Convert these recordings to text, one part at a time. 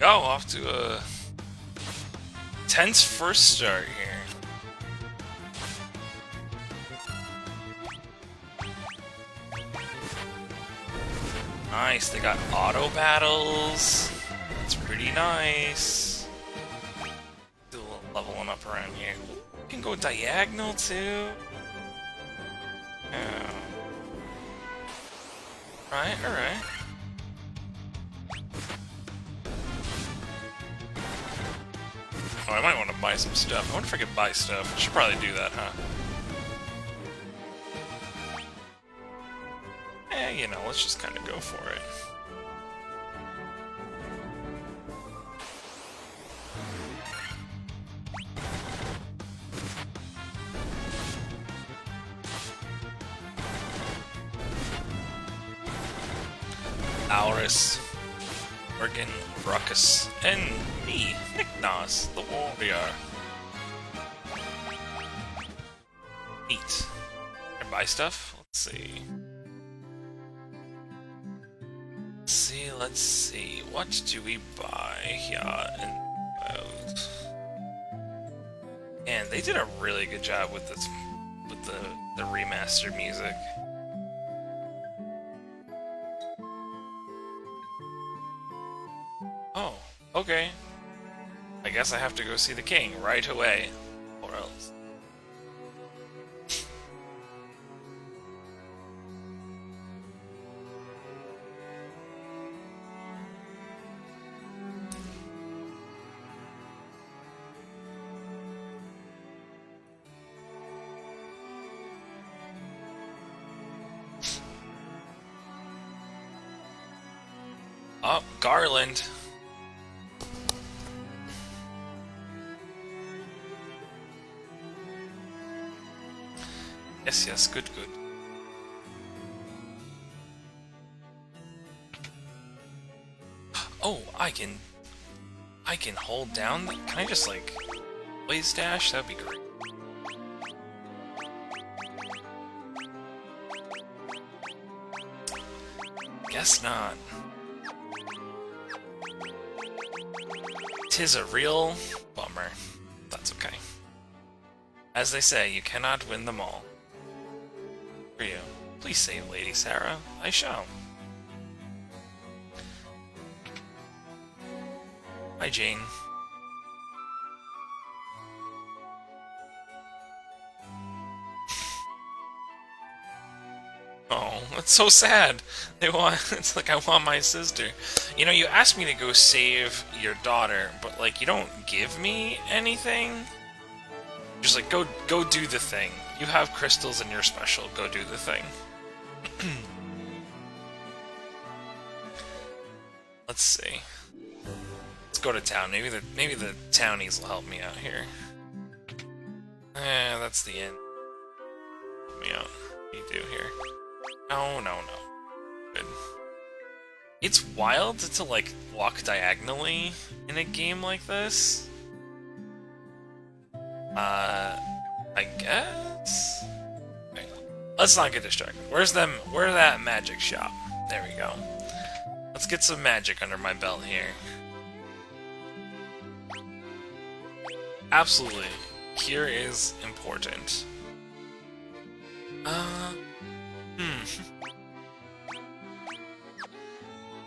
Oh, off to a tense first start here. Nice, they got auto battles. It's pretty nice. Do a little leveling up around here. You can go diagonal too. Yeah. Alright, alright. Oh, I might want to buy some stuff. I wonder if I could buy stuff. I should probably do that, huh? You know, let's just kind of go for it. Aurus, Morgan, Ruckus, and me, Nicknos, the warrior. Neat. Can I buy stuff? Let's see. Let's see. What do we buy here? And they did a really good job with this, with the remaster music. Oh, okay. I guess I have to go see the king right away, or else. Oh, Garland. Yes, yes, good, good. Oh, I can hold down. Can I just like blaze dash? That'd be great. Guess not. 'Tis a real bummer. That's okay. As they say, you cannot win them all. For you, please save Lady Sarah. I shall. Hi, Jane. Oh, that's so sad. It's like I want my sister. You know, you asked me to go save your daughter, but like you don't give me anything. Just like go do the thing. You have crystals and you're special. Go do the thing. Let's see. Let's go to town. Maybe the townies will help me out here. That's the end. Help me out. What do you do here? No, no, no. Good. It's wild to like walk diagonally in a game like this. I guess. Okay. Let's not get distracted. Where's that magic shop? There we go. Let's get some magic under my belt here. Absolutely. Here is important.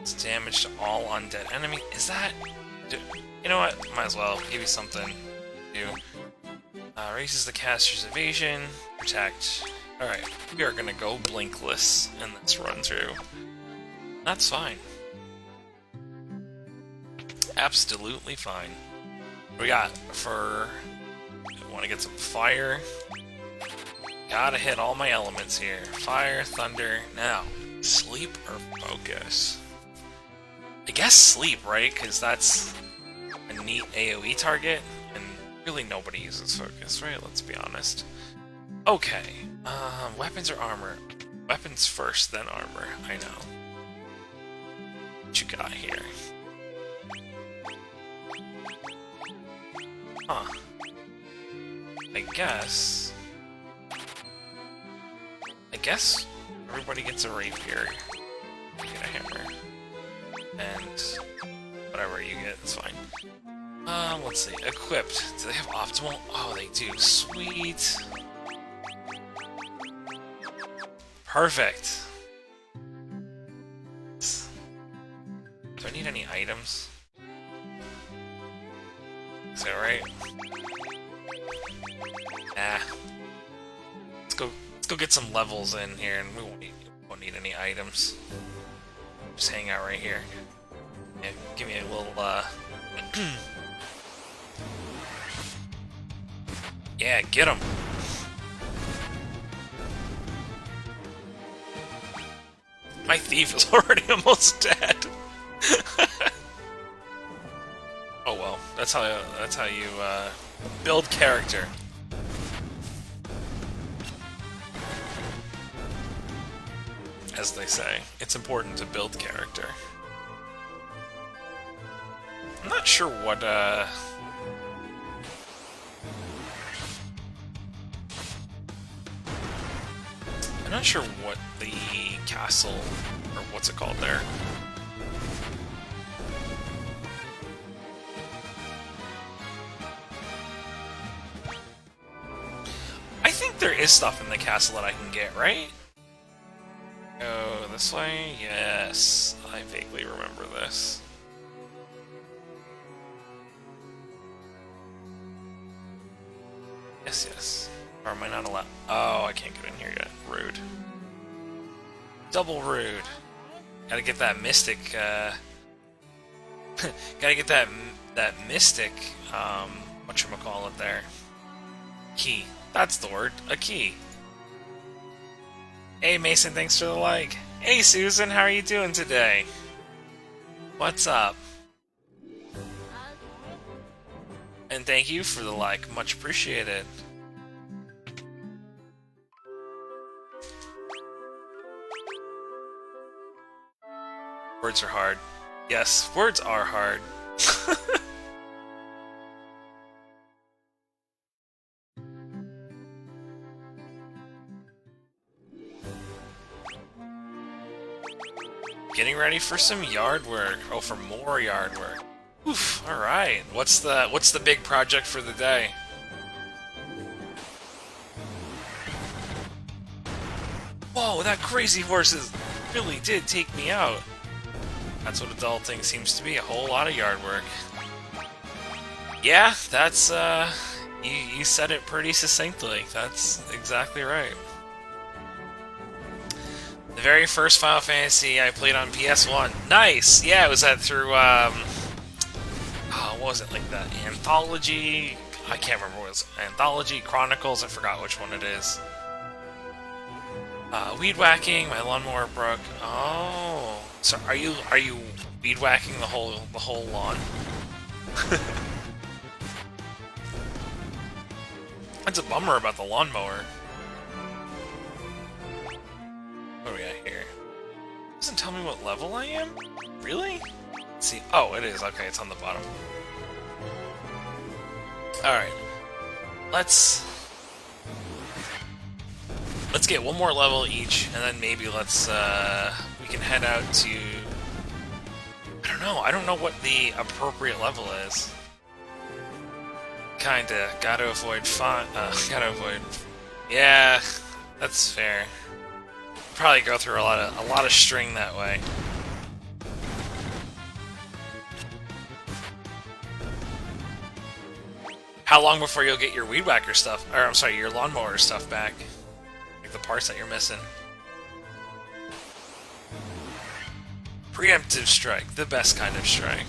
It's damage to all undead enemy. Is that... You know what? Might as well give you something. Raises the caster's evasion. Protect. Alright, we are gonna go blinkless in this run through. That's fine. Absolutely fine. What we got for... I want to get some fire. Gotta hit all my elements here. Fire, thunder. Now, sleep or focus? I guess sleep, right? Because that's a neat AoE target, and really nobody uses focus, right? Let's be honest. Okay. Weapons or armor? Weapons first, then armor. I know. What you got here? Huh. I guess everybody gets a rapier. Get a hammer. And whatever you get, it's fine. Let's see. Equipped. Do they have optimal? Oh, they do. Sweet. Perfect. Do I need any items? Is that right? Nah. Let's go get some levels in here, and we won't need any items. Just hang out right here. Yeah, give me a little, yeah, get him! My thief is already almost dead! Oh well, that's how you, build character. As they say, it's important to build character. I'm not sure what, I'm not sure what the castle, or what's it called there. I think there is stuff in the castle that I can get, right? Go this way? Yes, I vaguely remember this. Yes, yes. Or am I not allowed? Oh, I can't get in here yet. Rude. Double rude. Gotta get that mystic, gotta get that mystic, whatchamacallit there. Key. That's the word. A key. Hey Mason, thanks for the like. Hey Susan, how are you doing today? What's up? And thank you for the like, much appreciated. Words are hard. Yes, words are hard. Getting ready for some yard work. Oh, for more yard work. Oof, alright. What's the big project for the day? Whoa, that crazy horse really did take me out. That's what adulting seems to be, a whole lot of yard work. Yeah, that's, you said it pretty succinctly. That's exactly right. The very first Final Fantasy I played on PS1. Nice! Yeah, it was that through, oh, what was it, like the Anthology? I can't remember what it was. Anthology, Chronicles, I forgot which one it is. Weed whacking, my lawnmower broke. Oh, so are you weed whacking the whole lawn? That's a bummer about the lawnmower. What do we got here? Doesn't tell me what level I am? Really? Let's see. Oh, it is. Okay, it's on the bottom. Alright. Let's get one more level each, and then maybe let's, we can head out to... I don't know what the appropriate level is. Kinda. Gotta avoid gotta avoid... Yeah, that's fair. Probably go through a lot of string that way. How long before you'll get your weed whacker stuff, or I'm sorry, your lawnmower stuff back? Like the parts that you're missing. Preemptive strike, the best kind of strike.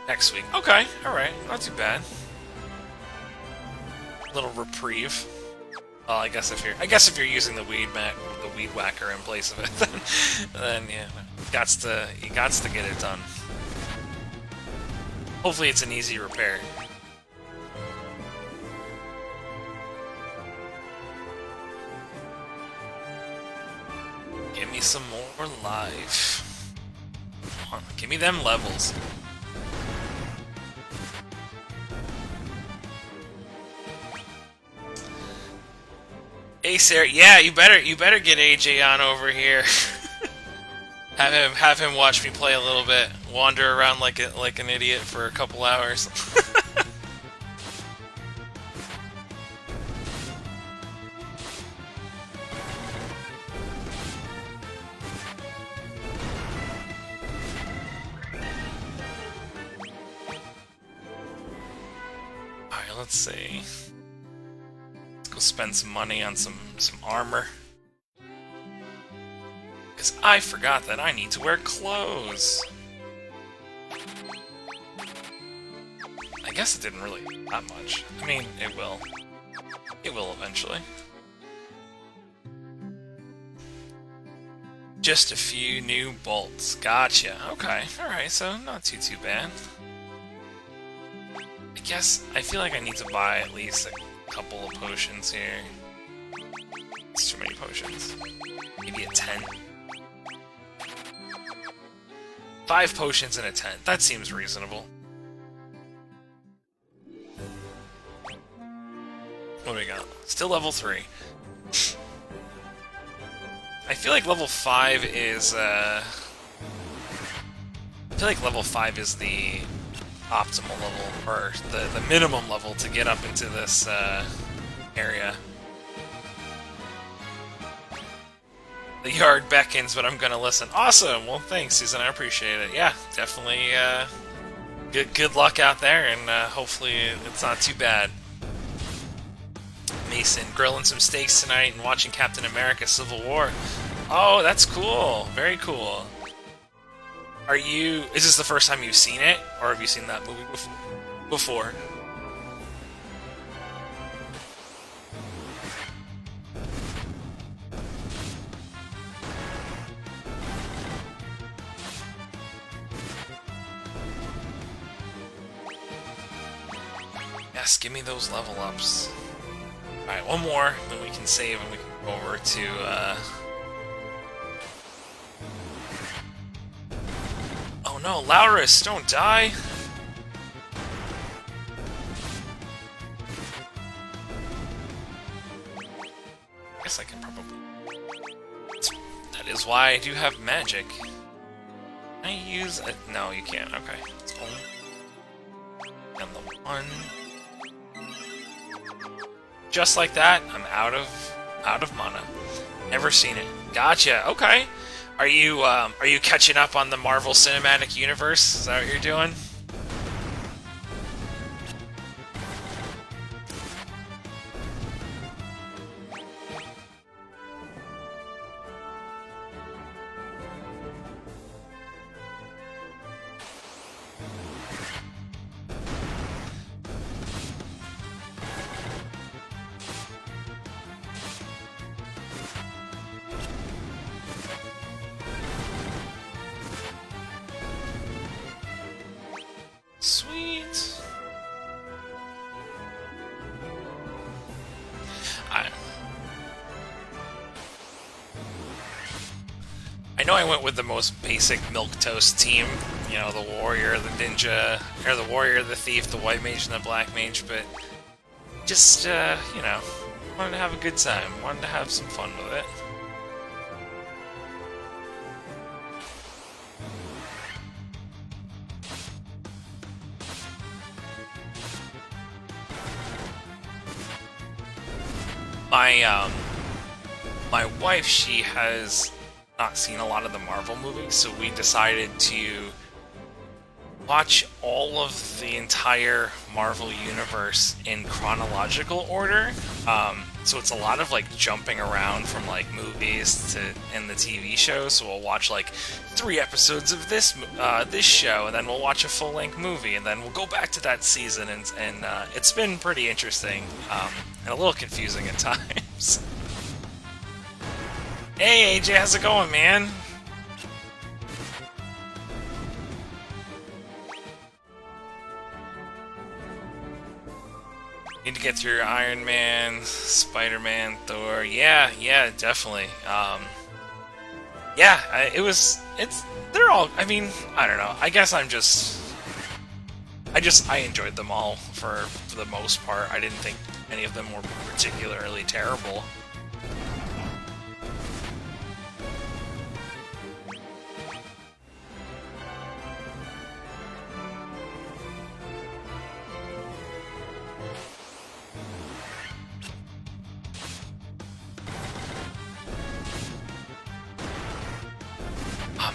Next week. Okay, alright, not too bad. Little reprieve. Well, I guess if you're using the weed whacker in place of it, then yeah, you gots to get it done. Hopefully it's an easy repair. Give me some more life. Come on, give me them levels. Hey Sarah, yeah, you better get AJ on over here. have him watch me play a little bit, wander around like an idiot for a couple hours. Alright, let's see. Let's go spend some money on some armor. Because I forgot that I need to wear clothes. I guess it didn't really that much. I mean, it will. It will eventually. Just a few new bolts. Gotcha. Okay. Alright, so not too bad. I guess I feel like I need to buy at least a couple of potions here. It's too many potions. Maybe a 10. 5 potions and a tent. That seems reasonable. What do we got? Still level 3. I feel like level 5 is, I feel like level 5 is the optimal level, or the minimum level to get up into this, area. The yard beckons, but I'm gonna listen. Awesome! Well, thanks, Susan. I appreciate it. Yeah, definitely, good luck out there, and, hopefully it's not too bad. Mason, grilling some steaks tonight and watching Captain America Civil War. Oh, that's cool. Very cool. Is this the first time you've seen it? Or have you seen that movie before? Yes, give me those level ups. Alright, one more, then we can save and we can go over to, Oh no, Laurus, don't die! I guess I can probably... That is why I do have magic. Can I use it? No, you can't. Okay. It's only... And the one... Just like that, I'm out of mana. Never seen it. Gotcha. Okay. Are you catching up on the Marvel Cinematic Universe? Is that what you're doing? Sweet. I know I went with the most basic milquetoast team, you know, the warrior, the ninja, or the warrior, the thief, the white mage, and the black mage, but just, you know, wanted to have a good time, wanted to have some fun with it. My wife, she has not seen a lot of the Marvel movies, so we decided to watch all of the entire Marvel universe in chronological order. So it's a lot of like jumping around from like movies to and the TV show. So we'll watch like 3 episodes of this show, and then we'll watch a full-length movie, and then we'll go back to that season. And it's been pretty interesting and a little confusing at times. Hey AJ, how's it going, man? Need to get through Iron Man, Spider-Man, Thor. Yeah, definitely. Yeah, they're all, I mean, I don't know. I guess I enjoyed them all for the most part. I didn't think any of them were particularly terrible.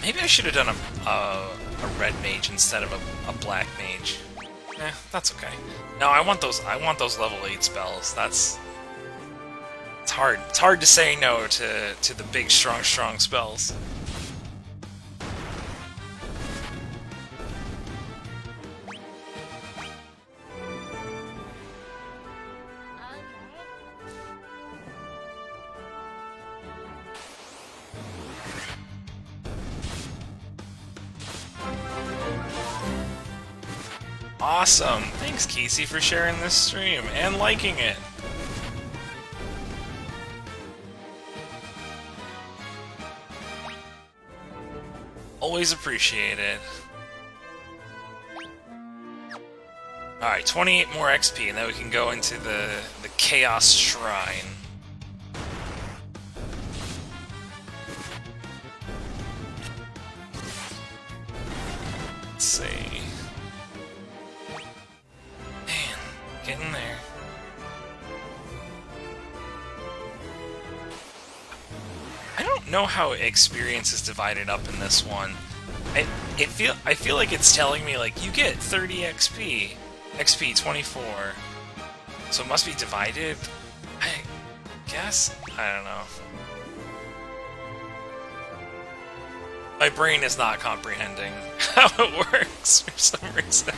Maybe I should have done a red mage instead of a black mage. That's okay. No, I want those level 8 spells. It's hard. It's hard to say no to the big strong spells. Awesome! Thanks, Casey, for sharing this stream and liking it. Always appreciated. Alright, 28 more XP, and then we can go into the Chaos Shrine. Let's see. Man, getting there. I don't know how experience is divided up in this one. I feel like it's telling me like you get 30 XP, XP 24. So it must be divided. I guess I don't know. My brain is not comprehending how it works for some reason.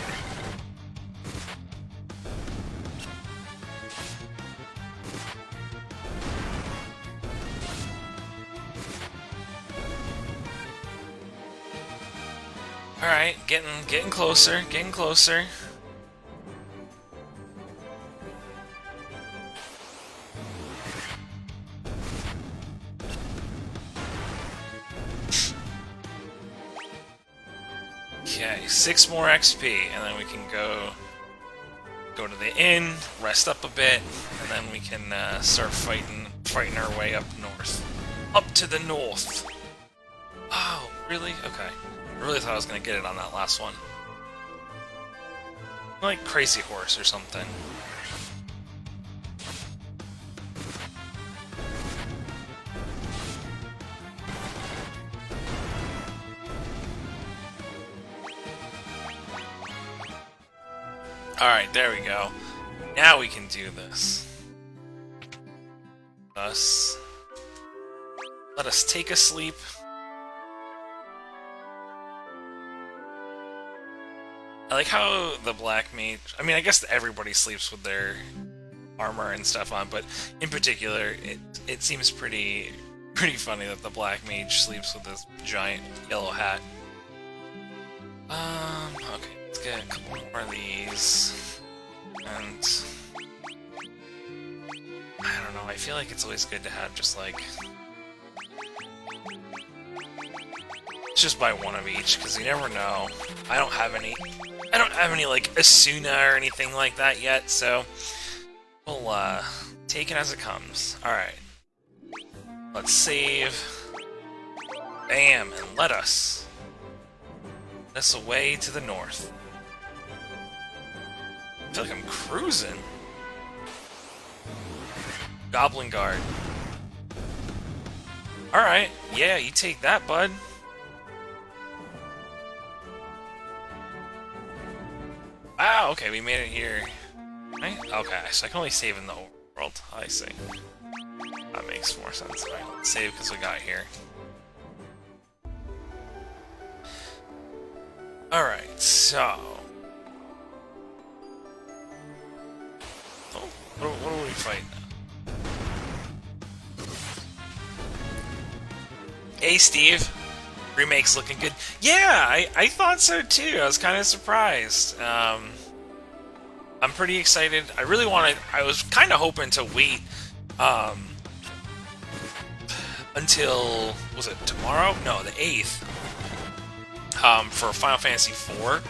Alright, getting closer, getting closer. Okay, 6 more XP, and then we can go to the inn, rest up a bit, and then we can start fighting our way up north. Up to the north! Oh, really? Okay. I really thought I was going to get it on that last one. Like Crazy Horse or something. Alright, there we go. Now we can do this. Let us take a sleep. I like how the black mage... I mean, I guess everybody sleeps with their armor and stuff on, but in particular, it seems pretty funny that the black mage sleeps with this giant yellow hat. Okay, let's get a couple more of these. And... I don't know, I feel like it's always good to have just, like... just buy one of each, because you never know. I don't have any, like, Asuna or anything like that yet, so we'll, take it as it comes. Alright. Let's save. Bam, and let us away to the north. I feel like I'm cruising. Goblin Guard. Alright, yeah, you take that, bud. Wow, okay, we made it here. Right? Okay, so I can only save in the overworld. I see. That makes more sense. Alright, let's save because we got here. Alright, so... Oh, what are we fighting now? Hey, Steve! Remake's looking good. Yeah, I thought so too. I was kind of surprised. I'm pretty excited. I was kind of hoping to wait until, was it tomorrow? No, the 8th. For Final Fantasy IV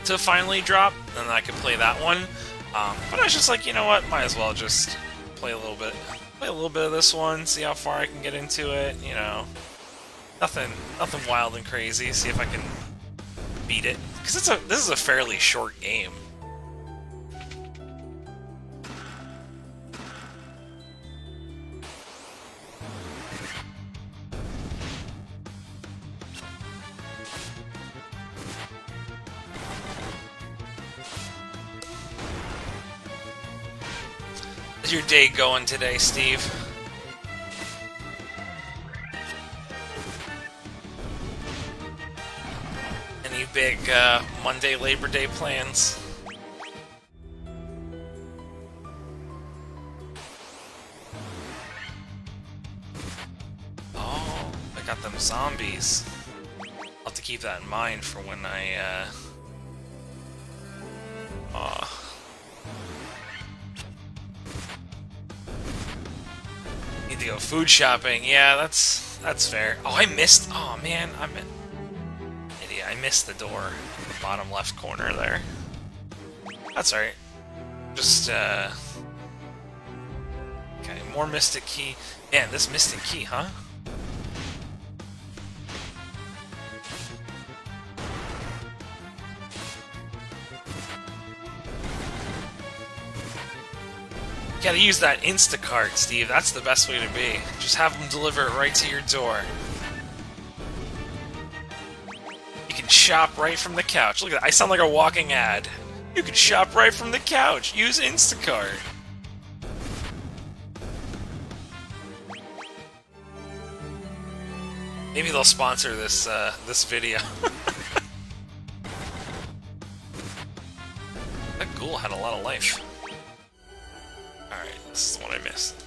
to finally drop, and then I could play that one. But I was just like, you know what? Might as well just play a little bit of this one, see how far I can get into it, you know. Nothing wild and crazy. See if I can beat it. Because this is a fairly short game. your day going today, Steve? Any big Monday Labor Day plans? Oh, I got them zombies. I'll have to keep that in mind for when I need to go food shopping. Yeah, that's fair. Oh, I missed. Oh man, I'm an idiot. I missed the door in the bottom left corner there. That's alright. Just okay, more Mystic Key. Man, this Mystic Key, huh? You gotta use that Instacart, Steve. That's the best way to be. Just have them deliver it right to your door. You can shop right from the couch. Look at that. I sound like a walking ad. You can shop right from the couch. Use Instacart. Maybe they'll sponsor this this video. That ghoul had a lot of life. Alright, this is the one I missed.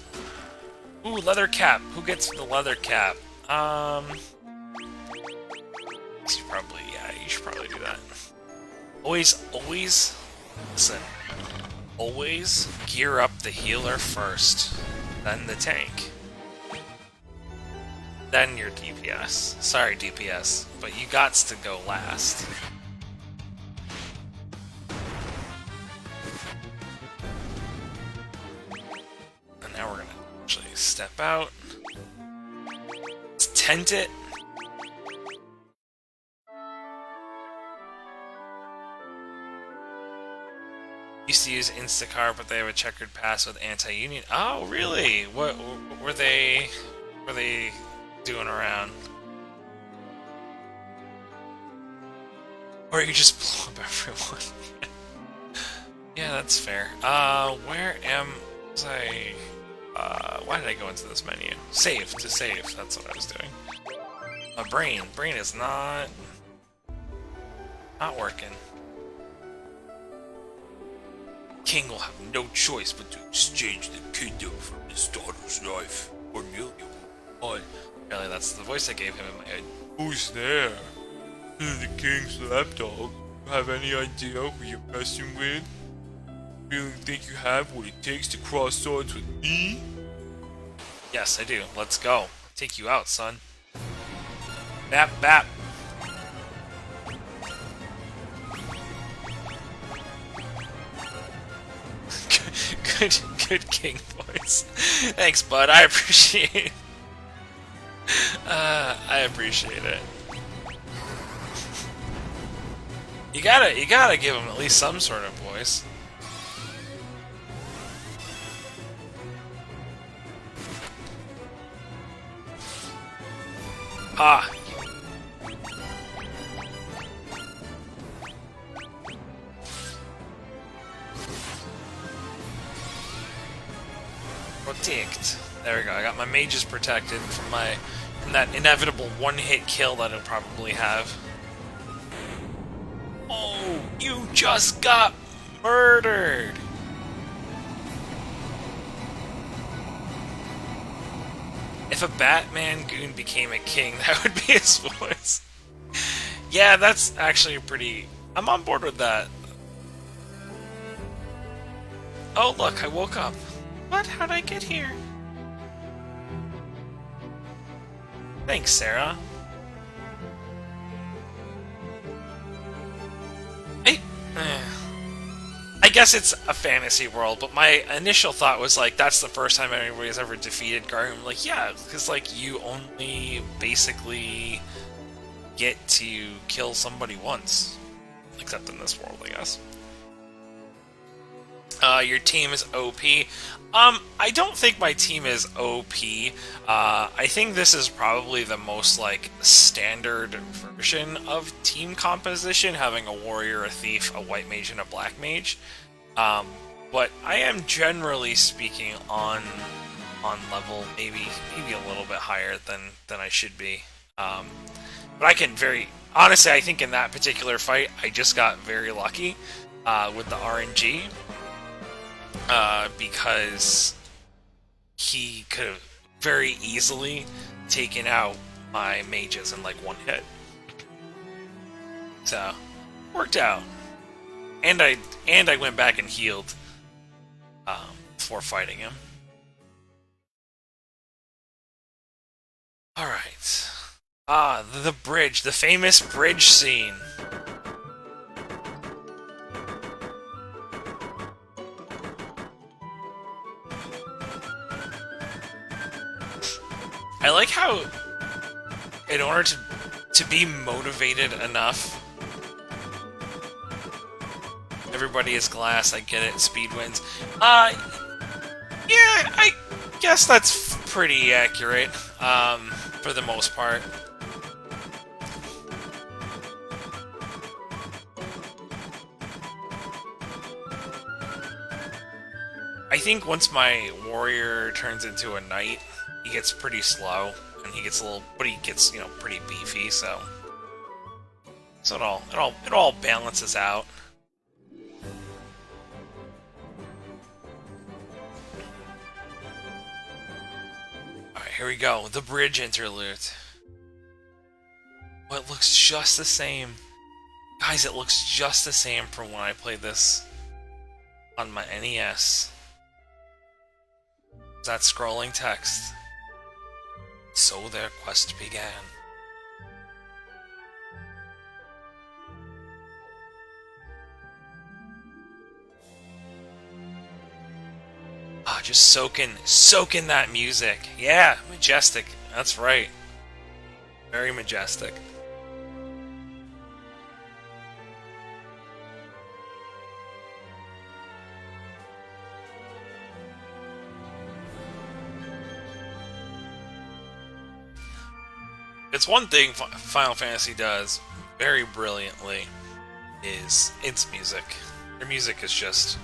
Ooh, leather cap. Who gets the leather cap? You should probably do that. Always, listen. Always gear up the healer first, then the tank. Then your DPS. Sorry, DPS, but you gots to go last. And now we're gonna actually step out. Let's tent it. Used to use Instacart, but they have a checkered past with anti-union. Oh, really? What were they doing around? Or you just blow up everyone? Yeah, that's fair. Where am I? Why did I go into this menu? Save, to save. That's what I was doing. My brain is not working. King will have no choice but to exchange the kingdom for his daughter's life. Cornelia. Oh, really, that's the voice I gave him in my head. Who's there? The king's lapdog. Have any idea who you're messing with? Really think you have what it takes to cross swords with me? Yes, I do. Let's go. Take you out, son. Bap, bap. Good king voice. Thanks, bud. I appreciate it. I appreciate it. You gotta give him at least some sort of voice. Ah. Protect. There we go. I got my mages protected from that inevitable one-hit kill that I'll probably have. Oh, you just got murdered. If a Batman goon became a king, that would be his voice. Yeah, that's actually pretty... I'm on board with that. Oh, look, I woke up. What? How'd I get here? Thanks, Sarah. I guess it's a fantasy world, but my initial thought was like, that's the first time anybody's ever defeated Garm. Like, yeah, because like you only basically get to kill somebody once, except in this world, I guess. Your team is OP. I don't think my team is OP. I think this is probably the most, like, standard version of team composition, having a warrior, a thief, a white mage, and a black mage. but I am generally speaking on level, maybe a little bit higher than I should be. But I can very honestly, I think in that particular fight, I just got very lucky with the RNG because he could have very easily taken out my mages in like one hit. So worked out, and I went back and healed before fighting him. All right. The bridge, the famous bridge scene. I like how, in order to be motivated enough, everybody is glass, I get it, speed wins. Yeah, I guess that's pretty accurate, for the most part. I think once my warrior turns into a knight, he gets pretty slow, and he gets a little, but he gets, you know, pretty beefy, so it all balances out. Alright, here we go, the Bridge Interlude. Well, it looks just the same. Guys, it looks just the same from when I played this on my NES. That scrolling text. So their quest began. Ah, just soak in that music. Yeah, majestic. That's right. Very majestic. It's one thing Final Fantasy does very brilliantly is its music. Their music is just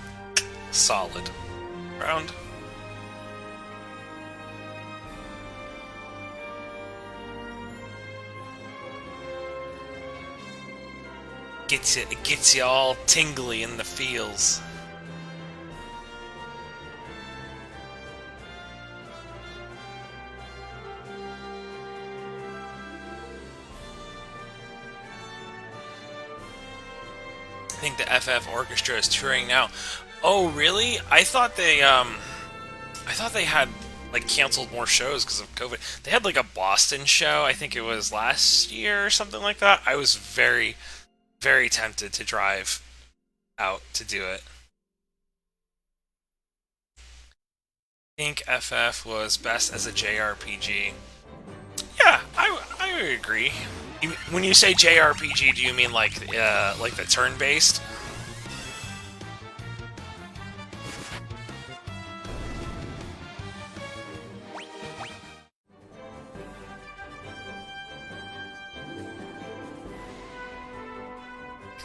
solid. Round. It gets you all tingly in the feels. I think the FF Orchestra is touring now. Oh, really? I thought they had like canceled more shows because of COVID. They had like a Boston show. I think it was last year or something like that. I was very, very tempted to drive out to do it. I think FF was best as a JRPG. Yeah, I would agree. When you say JRPG, do you mean like the turn-based?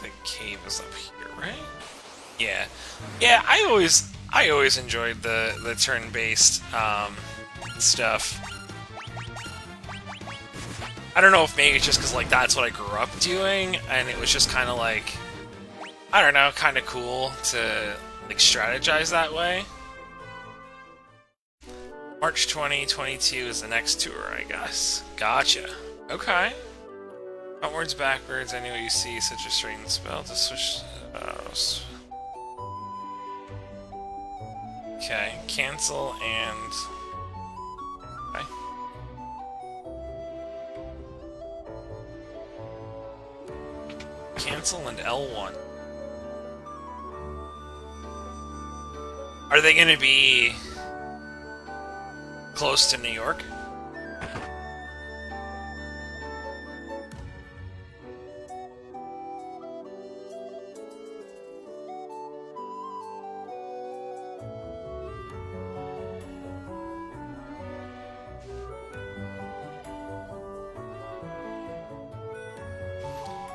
The cave is up here, right? Yeah, yeah. I always enjoyed the turn-based stuff. I don't know if maybe it's just because like that's what I grew up doing, and it was just kind of like, I don't know, kind of cool to like strategize that way. March 2022 is the next tour, I guess. Gotcha. Okay. Outwards, backwards, any way you see such a straightened spell to switch. Okay, cancel and. Okay. Cancel and L1. Are they going to be close to New York?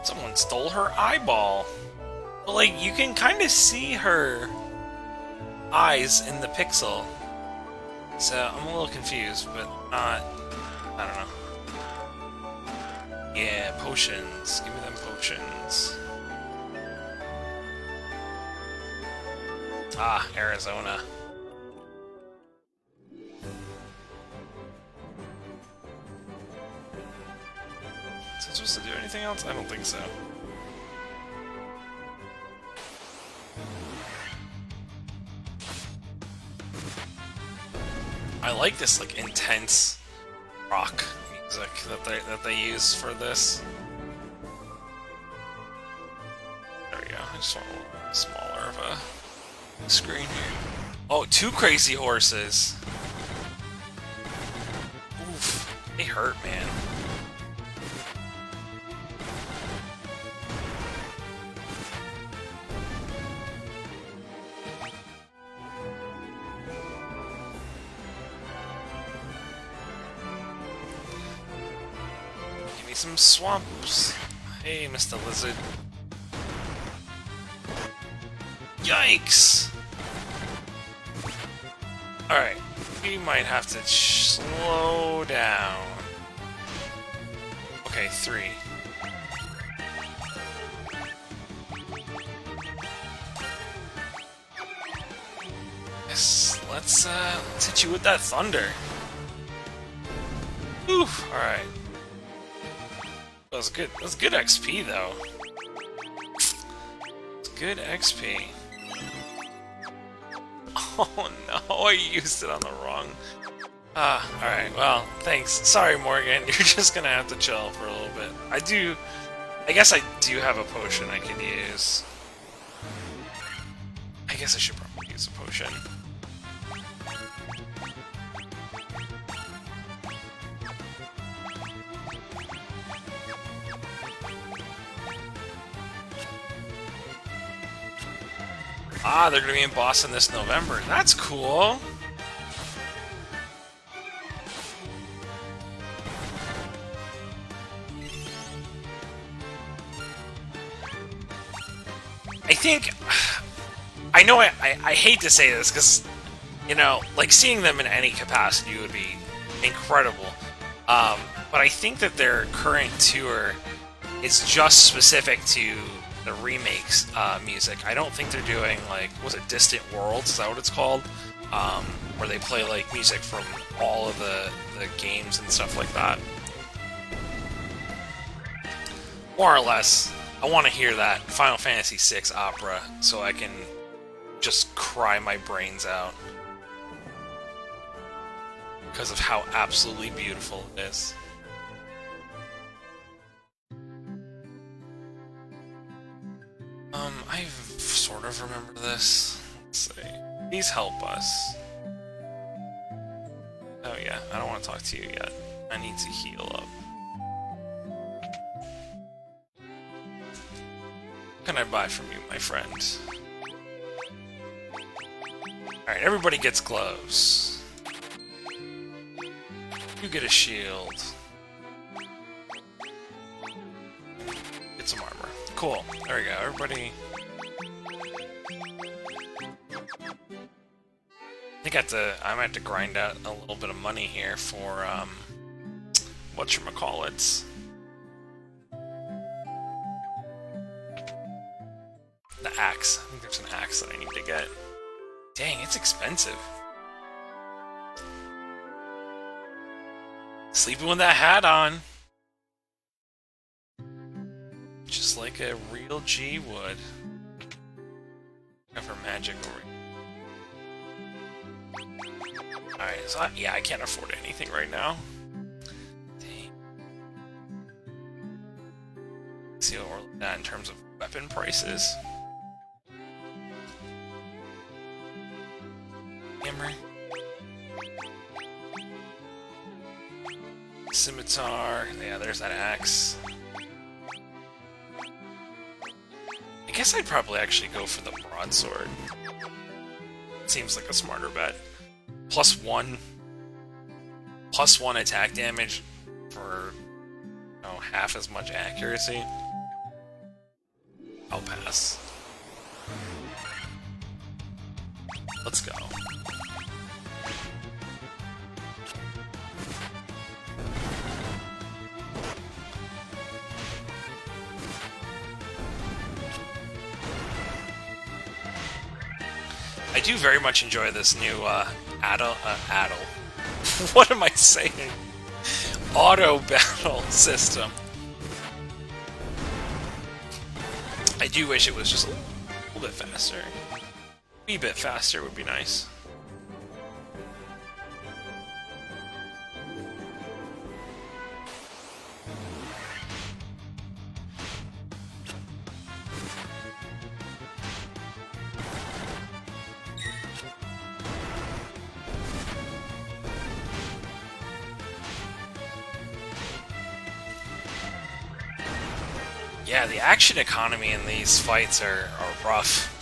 Someone stole her eyeball. But, like, you can kind of see her eyes in the pixel. So I'm a little confused, but not... I don't know. Yeah, potions. Give me them potions. Ah, Arizona. Is it supposed to do anything else? I don't think so. I like this like intense rock music that they use for this. There we go. I just want a little smaller of a screen here. Oh, 2 crazy horses. Oof, they hurt, man. Some swamps. Hey, Mr. Lizard. Yikes! Alright, we might have to slow down. Okay, 3. Yes, let's hit you with that thunder. Oof, alright. That was good. That was good XP, though. It's good XP. Oh no, I used it on the wrong. Alright, well, thanks. Sorry, Morgan. You're just gonna have to chill for a little bit. I guess I do have a potion I can use. I guess I should probably use a potion. Ah, they're gonna be in Boston this November. That's cool. I think... I know I hate to say this, because, you know, like, seeing them in any capacity would be incredible. But I think that their current tour is just specific to the remakes music. I don't think they're doing, like, was it Distant Worlds? Is that what it's called? Where they play, like, music from all of the games and stuff like that. More or less, I want to hear that Final Fantasy VI opera so I can just cry my brains out. Because of how absolutely beautiful it is. I sort of remember this. Let's see. Please help us. Oh yeah, I don't want to talk to you yet. I need to heal up. What can I buy from you, my friend? Alright, everybody gets gloves. You get a shield. Get some armor. Cool. There we go. Everybody... I think I might have to grind out a little bit of money here for, whatchamacallits. The axe. I think there's an axe that I need to get. Dang, it's expensive. Sleeping with that hat on. Just like a real G would. For magic over here. Alright, so yeah, I can't afford anything right now. Dang. Let's see what we're looking at in terms of weapon prices. Hammer. Scimitar. Yeah, there's that axe. I guess I'd probably actually go for the broadsword. Seems like a smarter bet. +1 attack damage for, you know, half as much accuracy. I'll pass. Let's go. I do very much enjoy this new what am I saying? Auto battle system. I do wish it was just a little bit faster. A wee bit faster would be nice. Yeah, the action economy in these fights are rough.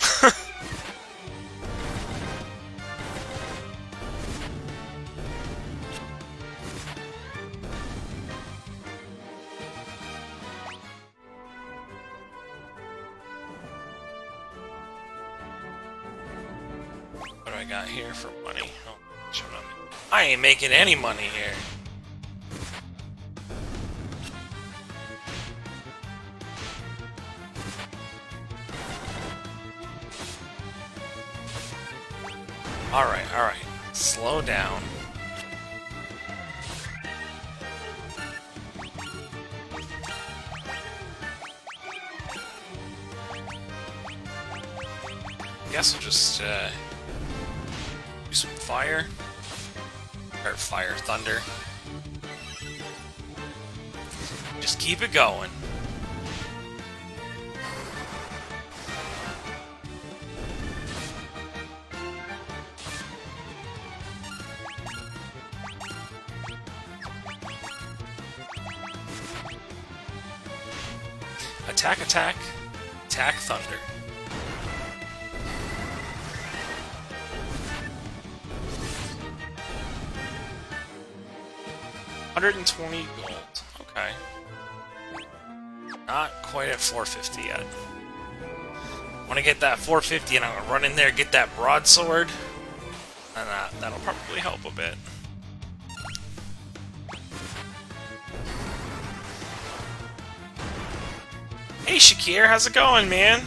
What do I got here for money? Oh, I ain't making any money here. Alright, alright. Slow down. Guess we'll just do some fire. Or fire, thunder. Just keep it going. Attack, attack, attack, thunder. $120 gold. Okay. Not quite at 450 yet. Want to get that 450 and I'm going to run in there, get that broadsword. And that'll probably help a bit. Hey Shakir, how's it going, man?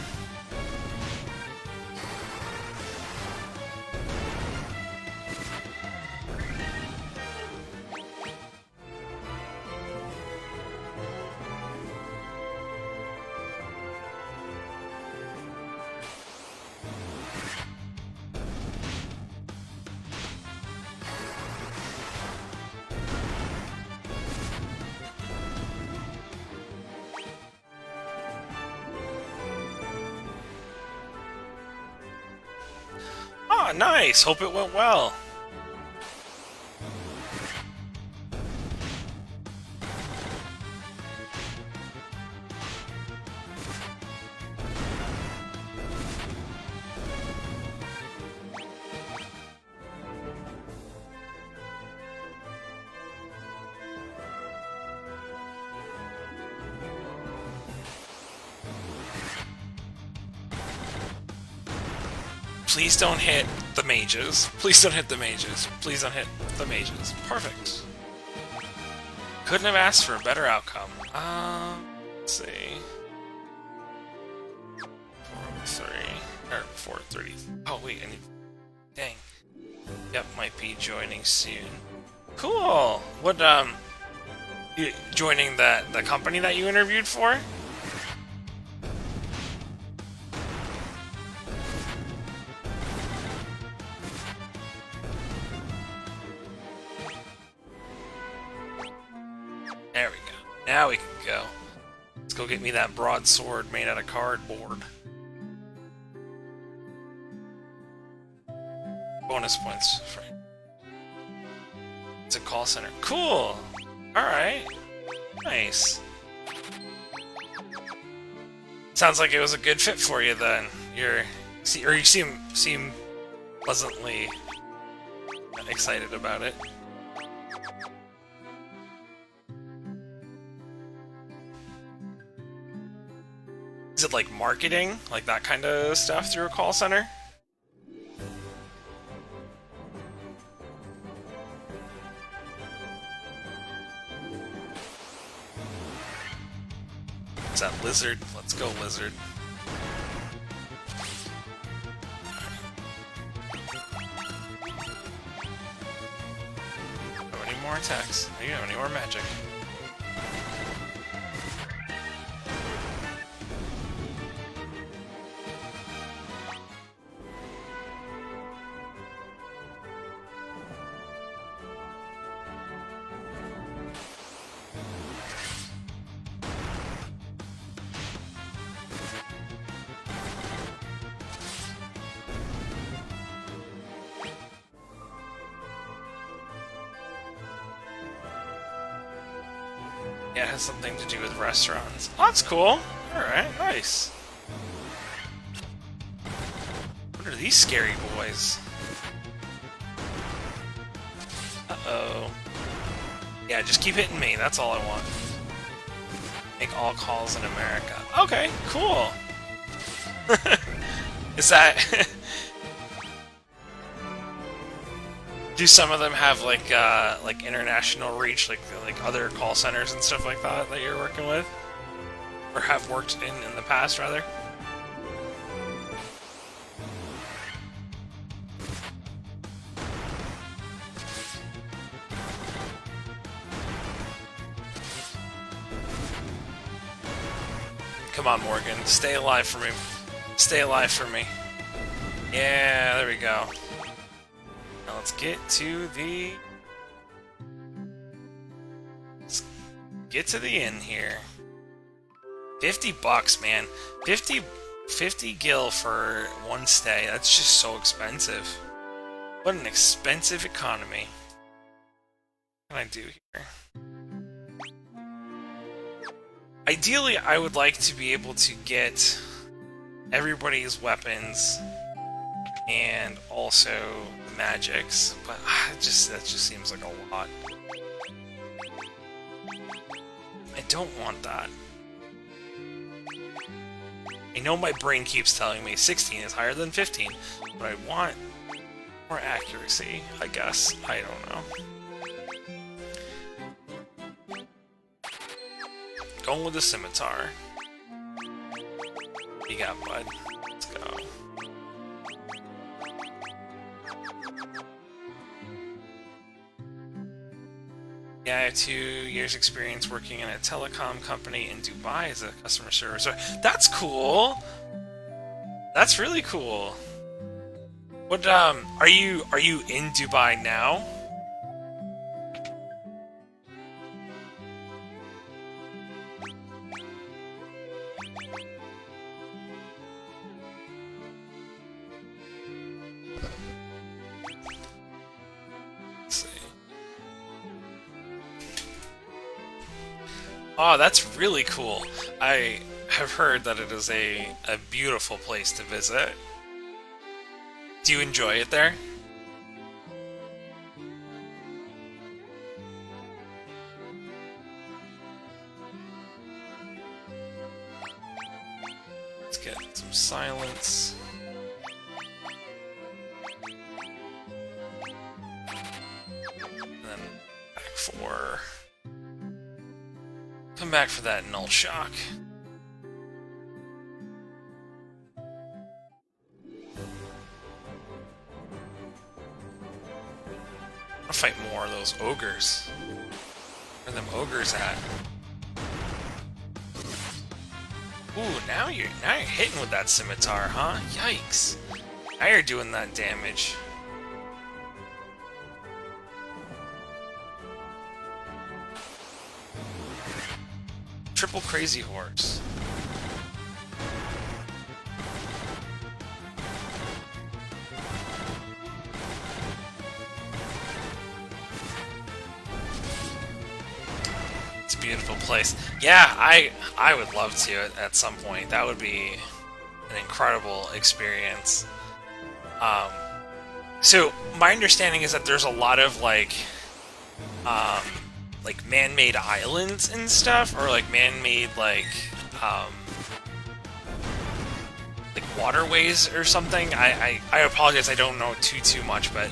Oh, nice! Hope it went well. Please don't hit the mages. Please don't hit the mages. Please don't hit the mages. Perfect. Couldn't have asked for a better outcome. Let's see. 403 or 430. Oh wait, I need. Dang. Yep, might be joining soon. Cool. What you joining the company that you interviewed for? There we go. Now we can go. Let's go get me that broadsword made out of cardboard. Bonus points. It's a call center. Cool! Alright. Nice. Sounds like it was a good fit for you then. You seem pleasantly excited about it. Is it like marketing? Like that kind of stuff through a call center? Is that lizard? Let's go, lizard. Have any more attacks? Do you have any more magic? Yeah, it has something to do with restaurants. Oh, that's cool. Alright, nice. What are these scary boys? Uh-oh. Yeah, just keep hitting me. That's all I want. Make all calls in America. Okay, cool. Is that... Do some of them have like international reach, like other call centers and stuff like that that you're working with, or have worked in the past, rather? Come on, Morgan, stay alive for me. Stay alive for me. Yeah, there we go. Now let's get to the... Let's get to the inn here. 50 bucks, man. 50 gil for one stay. That's just so expensive. What an expensive economy. What can I do here? Ideally, I would like to be able to get everybody's weapons and also magics, but that just seems like a lot. I don't want that. I know my brain keeps telling me 16 is higher than 15, but I want more accuracy, I guess. I don't know. Going with the scimitar. You got, bud. Let's go. Yeah, I have 2 years experience working in a telecom company in Dubai as a customer service. That's cool! That's really cool. What, are you in Dubai now? Oh, that's really cool. I have heard that it is a beautiful place to visit. Do you enjoy it there? Let's get some silence. And then back for... Come back for that null shock. I'll fight more of those ogres. Where are them ogres at? Ooh, now you're hitting with that scimitar, huh? Yikes! Now you're doing that damage. Triple crazy horse. It's a beautiful place. Yeah, I would love to at some point. That would be an incredible experience. So my understanding is that there's a lot of like man-made islands and stuff, or like man-made like waterways or something. I apologize, I don't know too much, but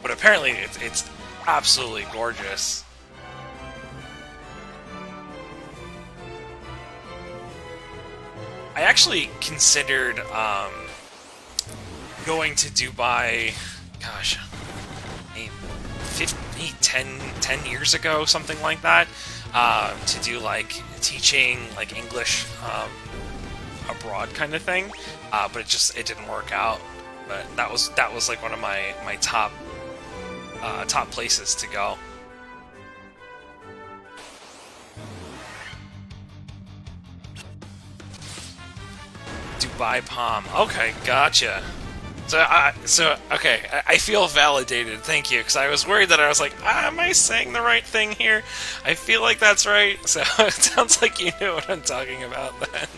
apparently it's absolutely gorgeous. I actually considered going to Dubai, gosh, maybe 10 years ago, something like that, to do like teaching like English abroad kind of thing, but it didn't work out. But that was like one of my top places to go. Dubai Palm. Okay, gotcha. So okay, I feel validated. Thank you, because I was worried that I was like, am I saying the right thing here? I feel like that's right. So it sounds like you knew what I'm talking about then.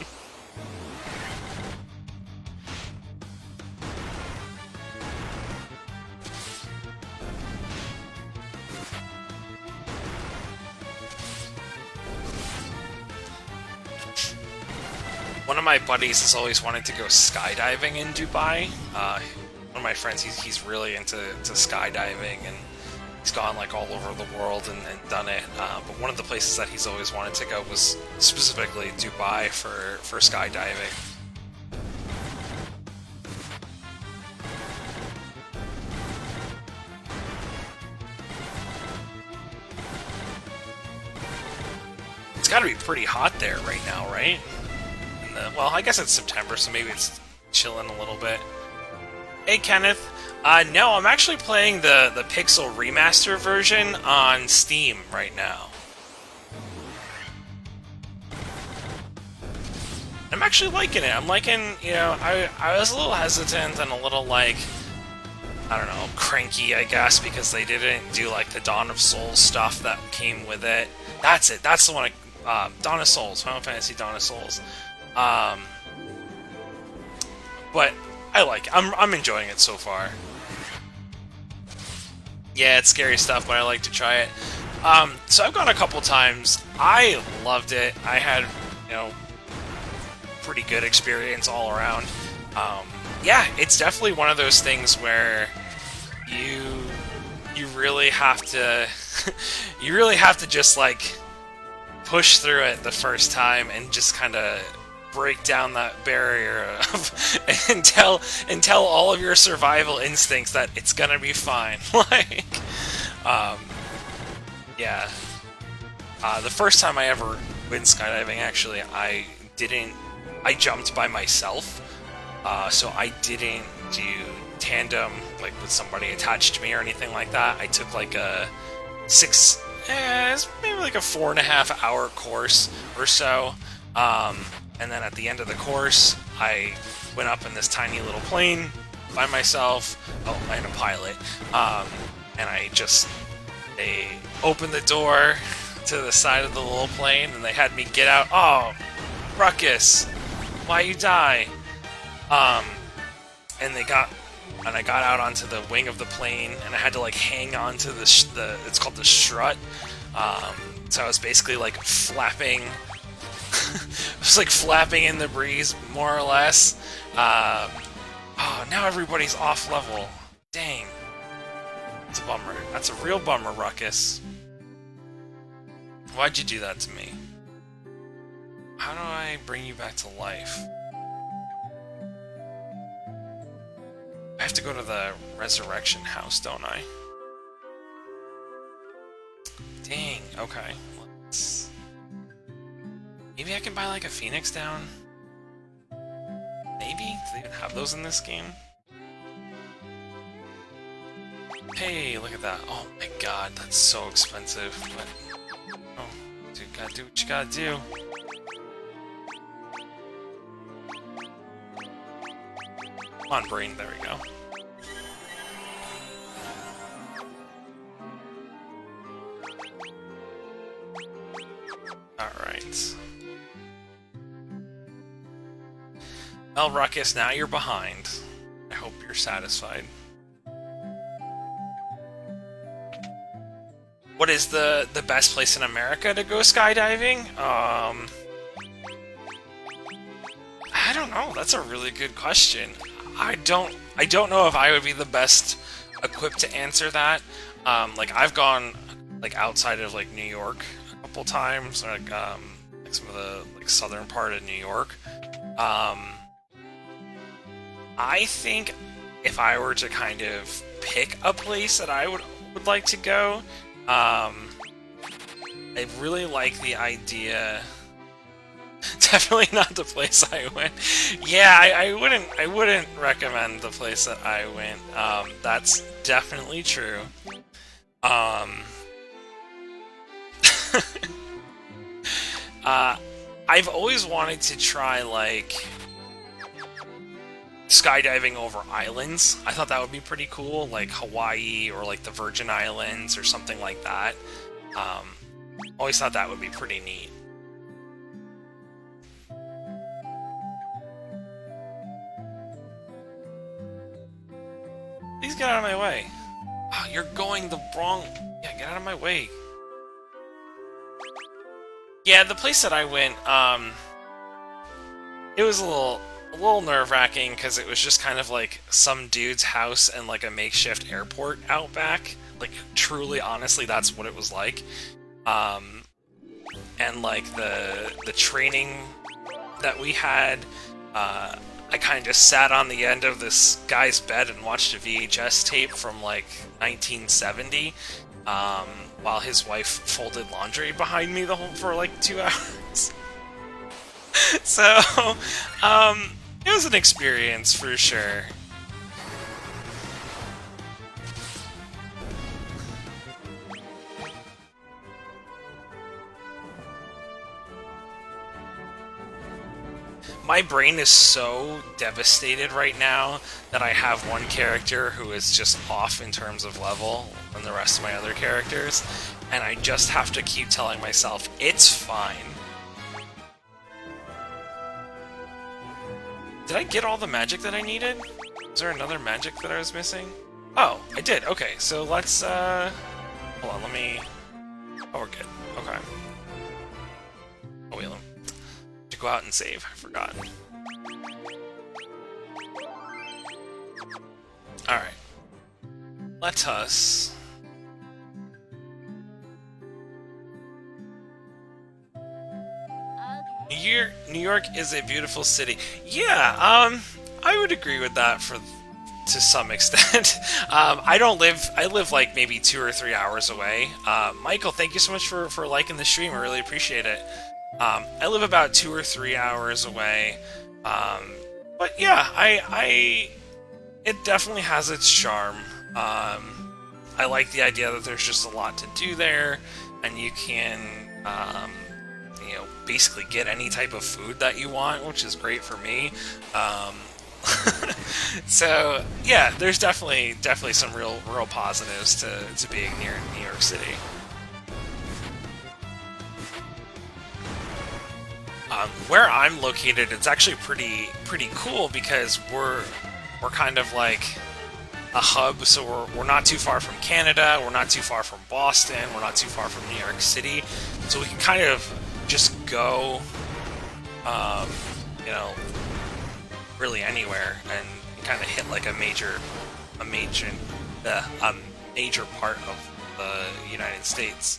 One of my buddies has always wanted to go skydiving in Dubai. One of my friends, he's really into skydiving, and he's gone like all over the world and done it. But one of the places that he's always wanted to go was specifically Dubai for skydiving. It's got to be pretty hot there right now, right? Well, I guess it's September, so maybe it's chilling a little bit. Hey, Kenneth. No, I'm actually playing the Pixel Remaster version on Steam right now. I'm actually liking it. I'm liking, you know, I was a little hesitant and a little, like, I don't know, cranky, I guess, because they didn't do, like, the Dawn of Souls stuff that came with it. That's it. That's the one. Dawn of Souls. Final Fantasy Dawn of Souls. But I like it. I'm enjoying it so far. Yeah, it's scary stuff, but I like to try it. So I've gone a couple times. I loved it. I had, you know, pretty good experience all around. Yeah, it's definitely one of those things where you really have to you really have to just like push through it the first time and just kind of break down that barrier and tell all of your survival instincts that it's gonna be fine. Like, yeah. The first time I ever went skydiving, actually, I jumped by myself, so I didn't do tandem, like with somebody attached to me or anything like that. I took like a maybe like a 4.5 hour course or so. And then at the end of the course, I went up in this tiny little plane by myself. Oh, I had a pilot. And they opened the door to the side of the little plane, and they had me get out. Oh, Ruckus, why you die? And I got out onto the wing of the plane, and I had to like hang on to it's called the strut. So I was basically like flapping. It was like flapping in the breeze, more or less. Oh, now everybody's off level. Dang. It's a bummer. That's a real bummer, Ruckus. Why'd you do that to me? How do I bring you back to life? I have to go to the resurrection house, don't I? Dang, okay. Maybe I can buy like a Phoenix down? Maybe? Do they even have those in this game? Hey, look at that. Oh my god, that's so expensive. But, oh, dude, gotta do what you gotta do. Come on, brain, there we go. Alright. Well, Ruckus, now you're behind. I hope you're satisfied. What is the best place in America to go skydiving? I don't know. That's a really good question. I don't know if I would be the best equipped to answer that. Like I've gone like outside of like New York a couple times, like some of the like southern part of New York. I think if I were to kind of pick a place that I would like to go, I really like the idea. Definitely not the place I went. Yeah, I wouldn't recommend the place that I went. That's definitely true. I've always wanted to try, like, skydiving over islands. I thought that would be pretty cool, like Hawaii or like the Virgin Islands or something like that. Always thought that would be pretty neat. Please get out of my way. Oh, you're going the wrong... Yeah, get out of my way. Yeah, the place that I went, it was a little nerve-wracking because it was just kind of like some dude's house and like a makeshift airport out back. Like, truly, honestly, that's what it was like. And like the training that we had, I kind of just sat on the end of this guy's bed and watched a VHS tape from like 1970, while his wife folded laundry behind me for like 2 hours. So, it was an experience for sure. My brain is so devastated right now that I have one character who is just off in terms of level than the rest of my other characters, and I just have to keep telling myself, it's fine. Did I get all the magic that I needed? Is there another magic that I was missing? Oh, I did. Okay, so let's, hold on, let me... Oh, we're good. Okay. Oh, wait, to go out and save. I forgot. Alright. Let us... New York is a beautiful city. Yeah, I would agree with that to some extent. I live like maybe 2 or 3 hours away. Michael, thank you so much for liking the stream. I really appreciate it. I live about 2 or 3 hours away. But yeah, it definitely has its charm. I like the idea that there's just a lot to do there, and you can, you know, basically get any type of food that you want, which is great for me. So yeah, there's definitely some real positives to being near New York City. Where I'm located, it's actually pretty cool because we're kind of like a hub, so we're not too far from Canada, we're not too far from Boston, we're not too far from New York City, so we can kind of just go, you know, really anywhere and kind of hit like a major part of the United States.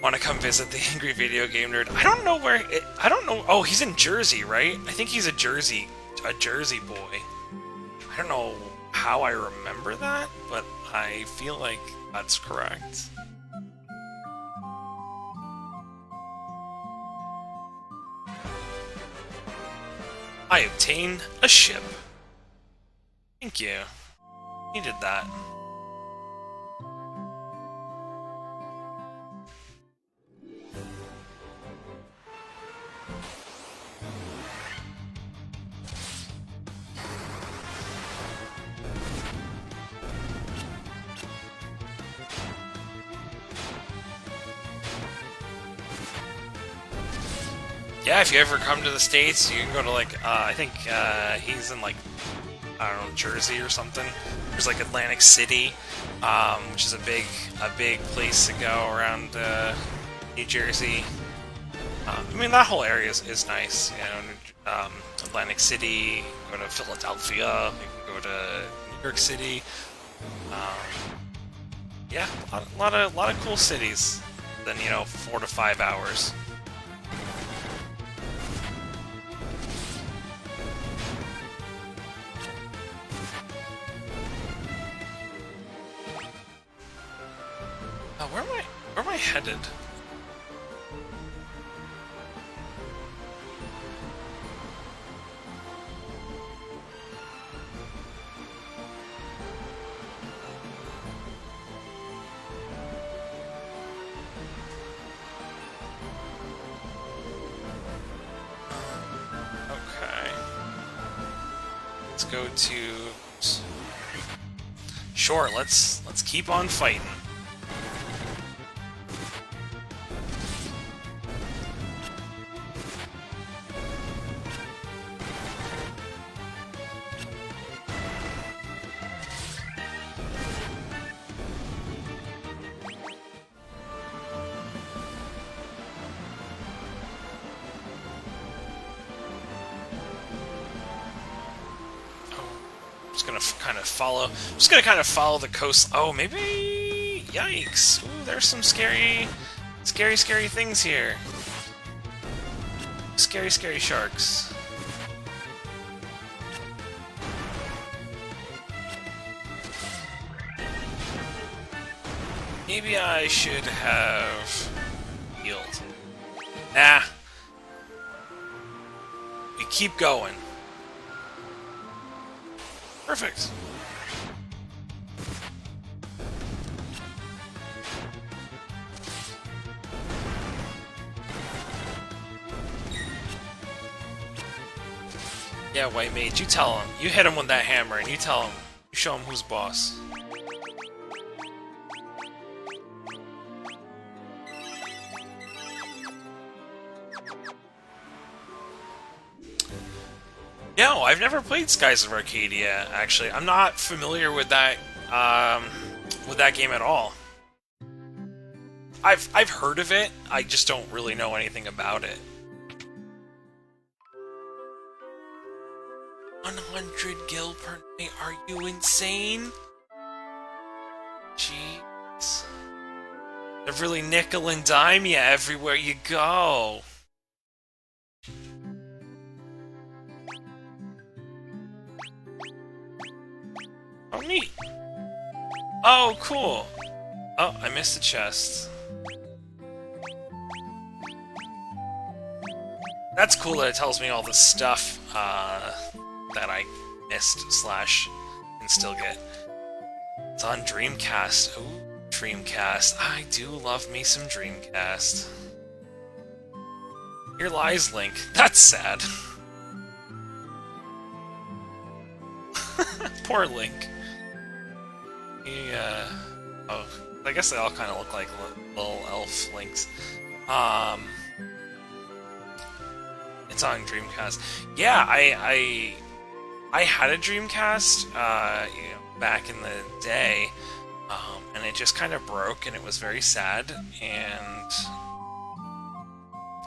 Want to come visit the Angry Video Game Nerd? I don't know where. I don't know. Oh, he's in Jersey, right? I think he's a Jersey boy. I don't know how I remember that, but I feel like that's correct. I obtained a ship. Thank you. Needed that. Yeah, if you ever come to the States, you can go to, like, I think he's in, like, I don't know, Jersey or something. There's, like, Atlantic City, which is a big place to go around New Jersey. I mean, that whole area is nice, you know. Atlantic City, go to Philadelphia, you can go to New York City. Yeah, a lot of cool cities. Then, you know, 4 to 5 hours. Where am I headed? Okay. Let's go to... Sure, let's keep on fighting. Just gonna kind of follow the coast. Oh, maybe... Yikes. Ooh, there's some scary things here. Scary sharks. Maybe I should have healed. Nah. We keep going. Perfect. Yeah, White Mage, you tell him. You hit him with that hammer, and you tell him. You show him who's boss. No, I've never played Skies of Arcadia, actually. I'm not familiar with that game at all. I've heard of it, I just don't really know anything about it. 100 gil per night, are you insane? Jeez. They're really nickel and dime you everywhere you go. Oh, neat. Oh, cool. Oh, I missed the chest. That's cool that it tells me all the stuff that I missed / can still get. It's on Dreamcast. Ooh, Dreamcast. I do love me some Dreamcast. Here lies Link. That's sad. Poor Link. He, oh, I guess they all kind of look like little elf Links. It's on Dreamcast. Yeah, I had a Dreamcast, you know, back in the day, and it just kind of broke, and it was very sad, and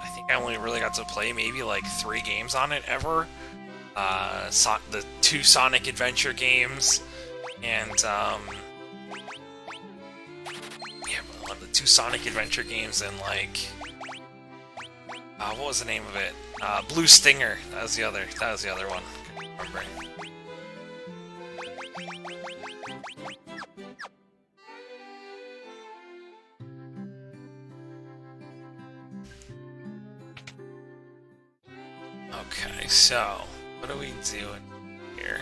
I think I only really got to play maybe like 3 games on it ever. The 2 Sonic Adventure games, and yeah, the 2 Sonic Adventure games, and like, what was the name of it? Blue Stinger. That was the other one. Couldn't remember. Okay, so what are we doing here?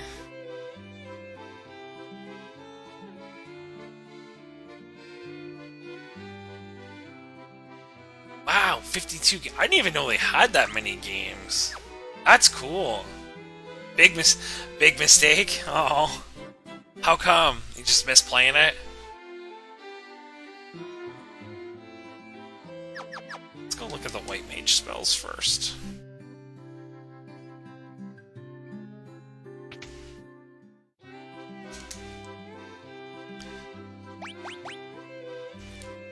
Wow, 52 games. I didn't even know they had that many games. That's cool. Big mistake? Oh. How come? You just missed playing it? Let's go look at the White Mage spells first.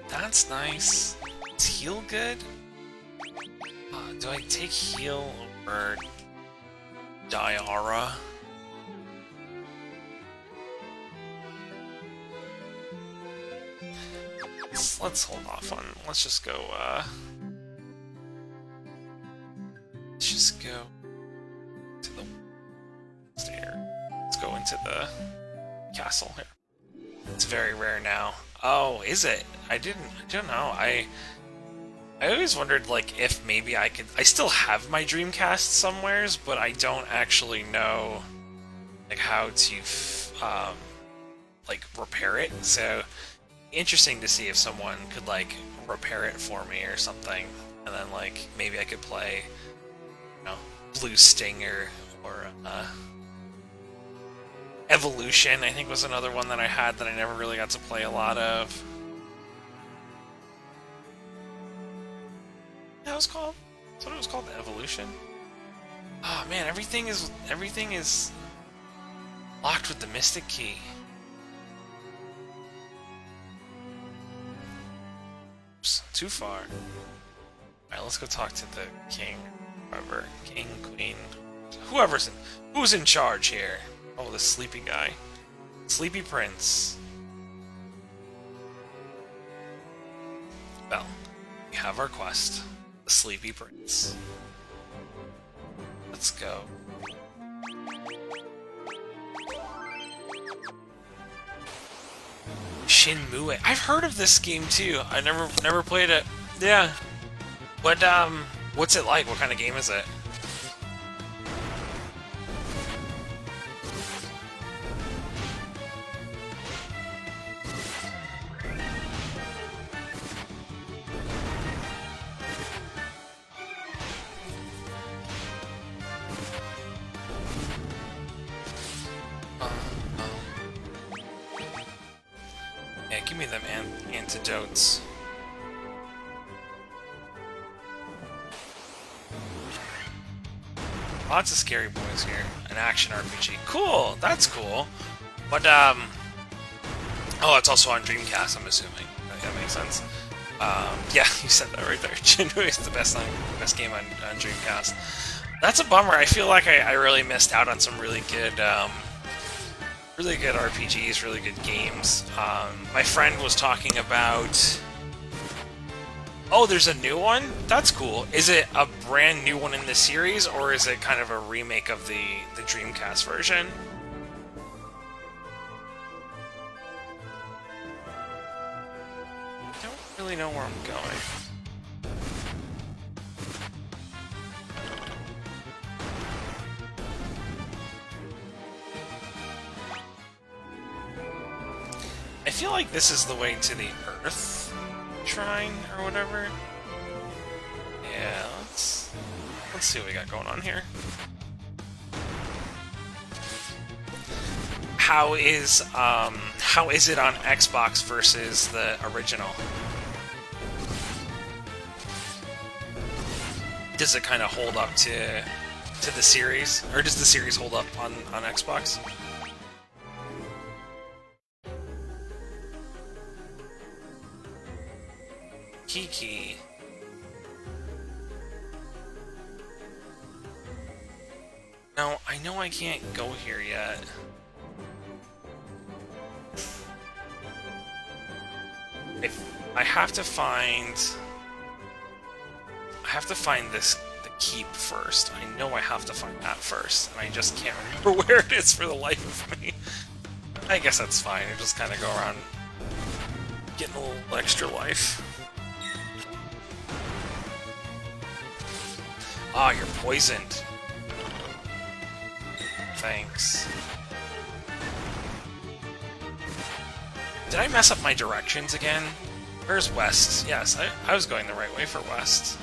That's nice. Is heal good? Do I take heal over Diara? Let's hold off on. Let's just go. Let's just go to the stair. Let's go into the castle here. It's very rare now. Oh, is it? I don't know. I always wondered, like, if maybe I could... I still have my Dreamcast somewheres, but I don't actually know, like, how to, like, repair it. So, interesting to see if someone could, like, repair it for me or something. And then, like, maybe I could play, you know, Blue Stinger or, Evolution, I think, was another one that I had that I never really got to play a lot of. That was called? That's what it was called, the Evolution. Oh man, everything is locked with the Mystic Key. Oops, too far. Alright, let's go talk to the king. Whoever. King, queen. Who's in charge here? Oh, the sleepy guy. Sleepy Prince. Well, we have our quest. The Sleepy Prince. Let's go. Shenmue. I've heard of this game too. I never played it. Yeah. What's it like? What kind of game is it? Yeah, give me them antidotes. Lots of scary boys here. An action RPG. Cool! That's cool. But, oh, it's also on Dreamcast, I'm assuming. That makes sense. Yeah, you said that right there. Shenmue is the best game on Dreamcast. That's a bummer. I feel like I really missed out on some really good RPGs, really good games. My friend was talking about... Oh, there's a new one? That's cool. Is it a brand new one in the series, or is it kind of a remake of the Dreamcast version? I don't really know where I'm going. I feel like this is the way to the Earth Shrine or whatever. Yeah, let's see what we got going on here. How is it on Xbox versus the original? Does it kind of hold up to the series, or does the series hold up on Xbox? Kiki. No, I know I can't go here yet. I have to find the keep first. I know I have to find that first, and I just can't remember where it is for the life of me. I guess that's fine. I just kind of go around getting a little extra life. Ah, you're poisoned. Thanks. Did I mess up my directions again? Where's west? Yes, I was going the right way for west.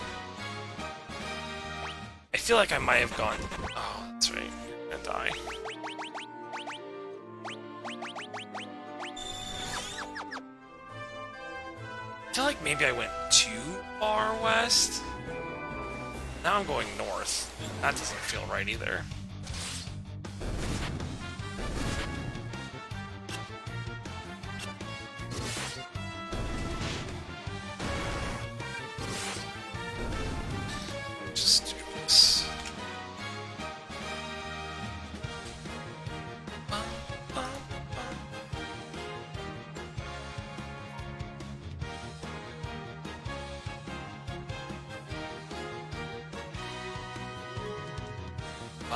I feel like I might have gone... Oh, that's right. You're gonna die. I feel like maybe I went too far west. Now I'm going north. That doesn't feel right either. Just do this.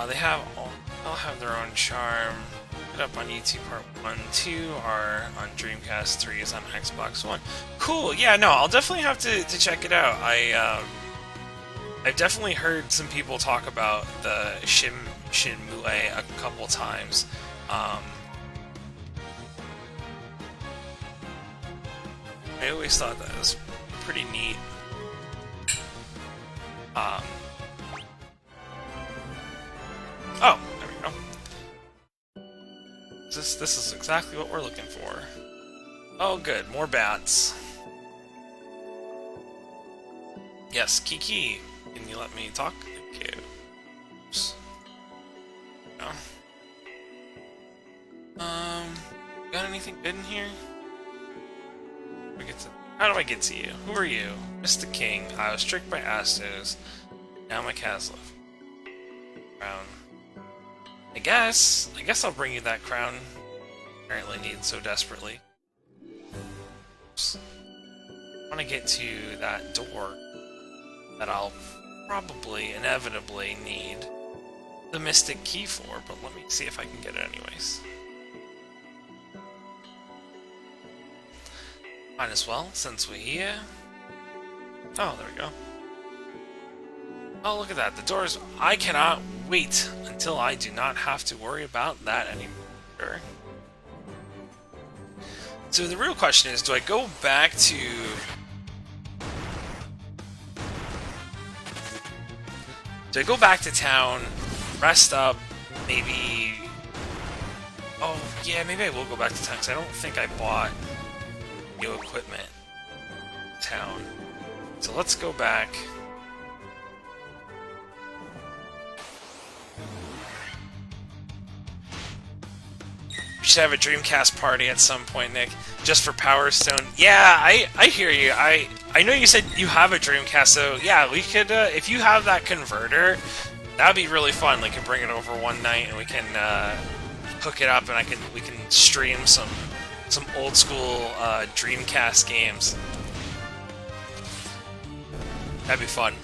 They all have their own charm. Up on YouTube Part 1, 2 are on Dreamcast, 3 is on Xbox One. Cool, yeah, no, I'll definitely have to check it out. I've definitely heard some people talk about the Shenmue a couple times. I always thought that was pretty neat. Oh, there we go. This is exactly what we're looking for. Oh good, more bats. Yes, Kiki, can you let me talk? Thank you. Oops. No. Got anything good in here? How do I get to you? Who are you? Mr. King. I was tricked by Astos. Now my cat's left. Crown. I guess I'll bring you that crown. Apparently need so desperately. Oops. I want to get to that door that I'll probably, inevitably need the Mystic Key for, but let me see if I can get it anyways. Might as well, since we're here. Oh, there we go. Oh, look at that. The doors. I cannot wait until I do not have to worry about that anymore. So the real question is, do I go back to... Do I go back to town, rest up, maybe... Oh, yeah, maybe I will go back to town, because I don't think I bought new equipment in town. So let's go back. We should have a Dreamcast party at some point, Nick, just for Power Stone. Yeah, I hear you. I know you said you have a Dreamcast, so yeah, we could, if you have that converter, that'd be really fun. We can bring it over one night and we can hook it up, and we can stream some old school Dreamcast games. That'd be fun.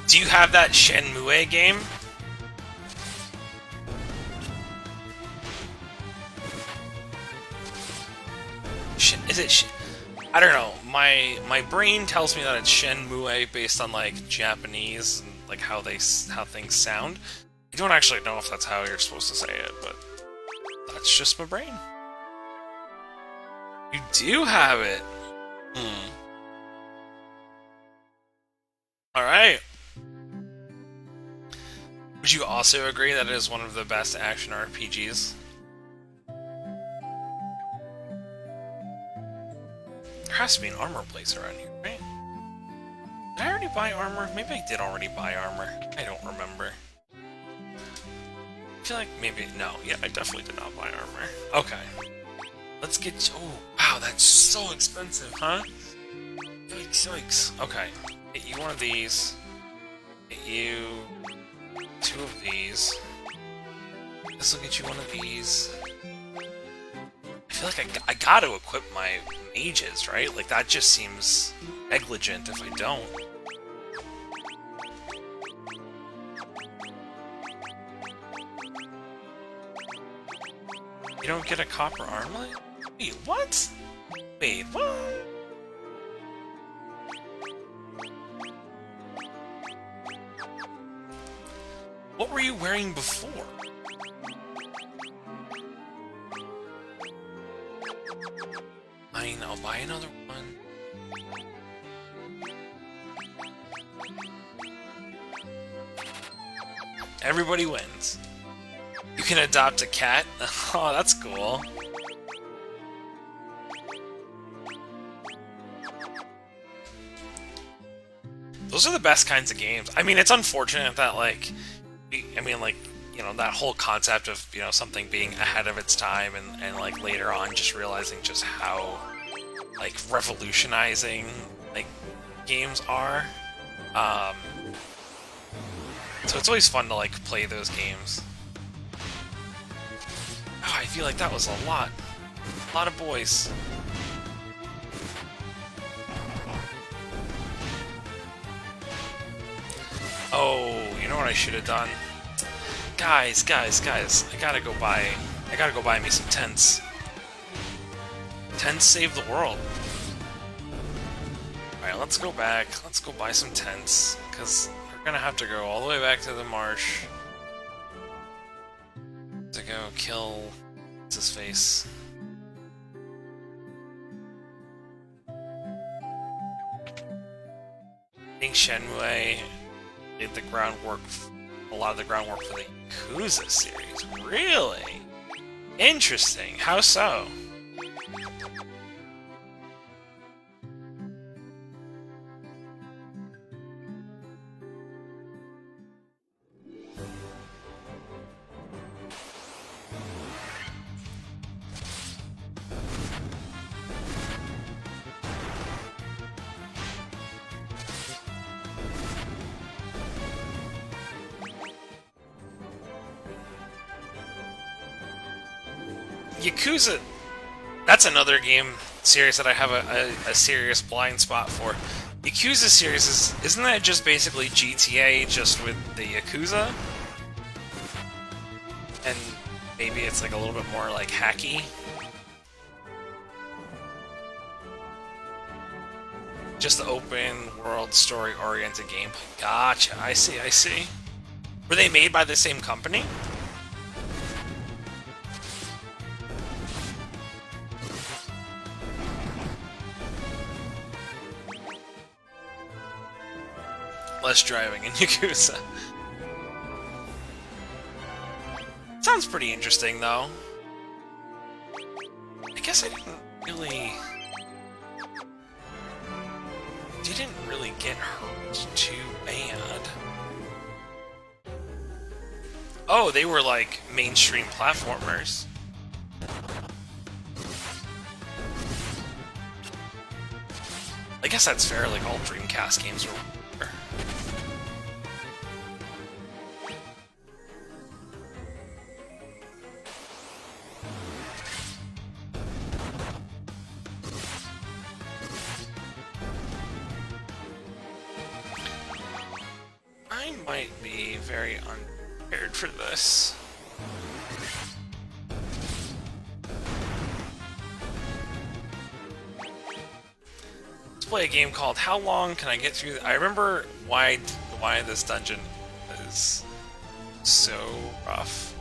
Do you have that Shenmue game? Is it? I don't know. My brain tells me that it's Shenmue based on like Japanese and like how things sound. I don't actually know if that's how you're supposed to say it, but that's just my brain. You do have it. All right. Would you also agree that it is one of the best action RPGs? There has to be an armor place around here, right? Did I already buy armor? Maybe I did already buy armor. I don't remember. I feel like maybe... No, yeah, I definitely did not buy armor. Okay. Let's get... Oh, wow, that's so expensive, huh? Yikes, yikes. Okay. Get you one of these. Get you... 2 of these. This will get you one of these. I feel like I gotta equip my mages, right? Like, that just seems negligent if I don't. You don't get a copper armlet? Wait, what? Wait, what? What were you wearing before? Fine, I'll buy another one. Everybody wins. You can adopt a cat? Oh, that's cool. Those are the best kinds of games. I mean, it's unfortunate that, like, you know, that whole concept of, you know, something being ahead of its time and like, later on just realizing just how, like, revolutionizing, like, games are. So it's always fun to like play those games. Oh, I feel like that was a lot of boys. Oh, you know what I should have done? Guys, I gotta go buy me some tents. Tents save the world. Alright, let's go back. Let's go buy some tents, because we're gonna have to go all the way back to the marsh to go kill what's his face. I think Shenmue did the groundwork, a lot of the groundwork for the Yakuza series. Really? Interesting. How so? Yakuza, that's another game series that I have a serious blind spot for. Yakuza series isn't that just basically GTA just with the Yakuza? And maybe it's like a little bit more like hacky? Just the open world story oriented gameplay. Gotcha, I see, I see. Were they made by the same company? Less driving in Yakuza. Sounds pretty interesting, though. I guess I didn't really get hurt too bad. Oh, they were like mainstream platformers. I guess that's fair, like all Dreamcast games were. I might be very unprepared for this. Let's play a game called How Long Can I Get Through? I remember why this dungeon is so rough.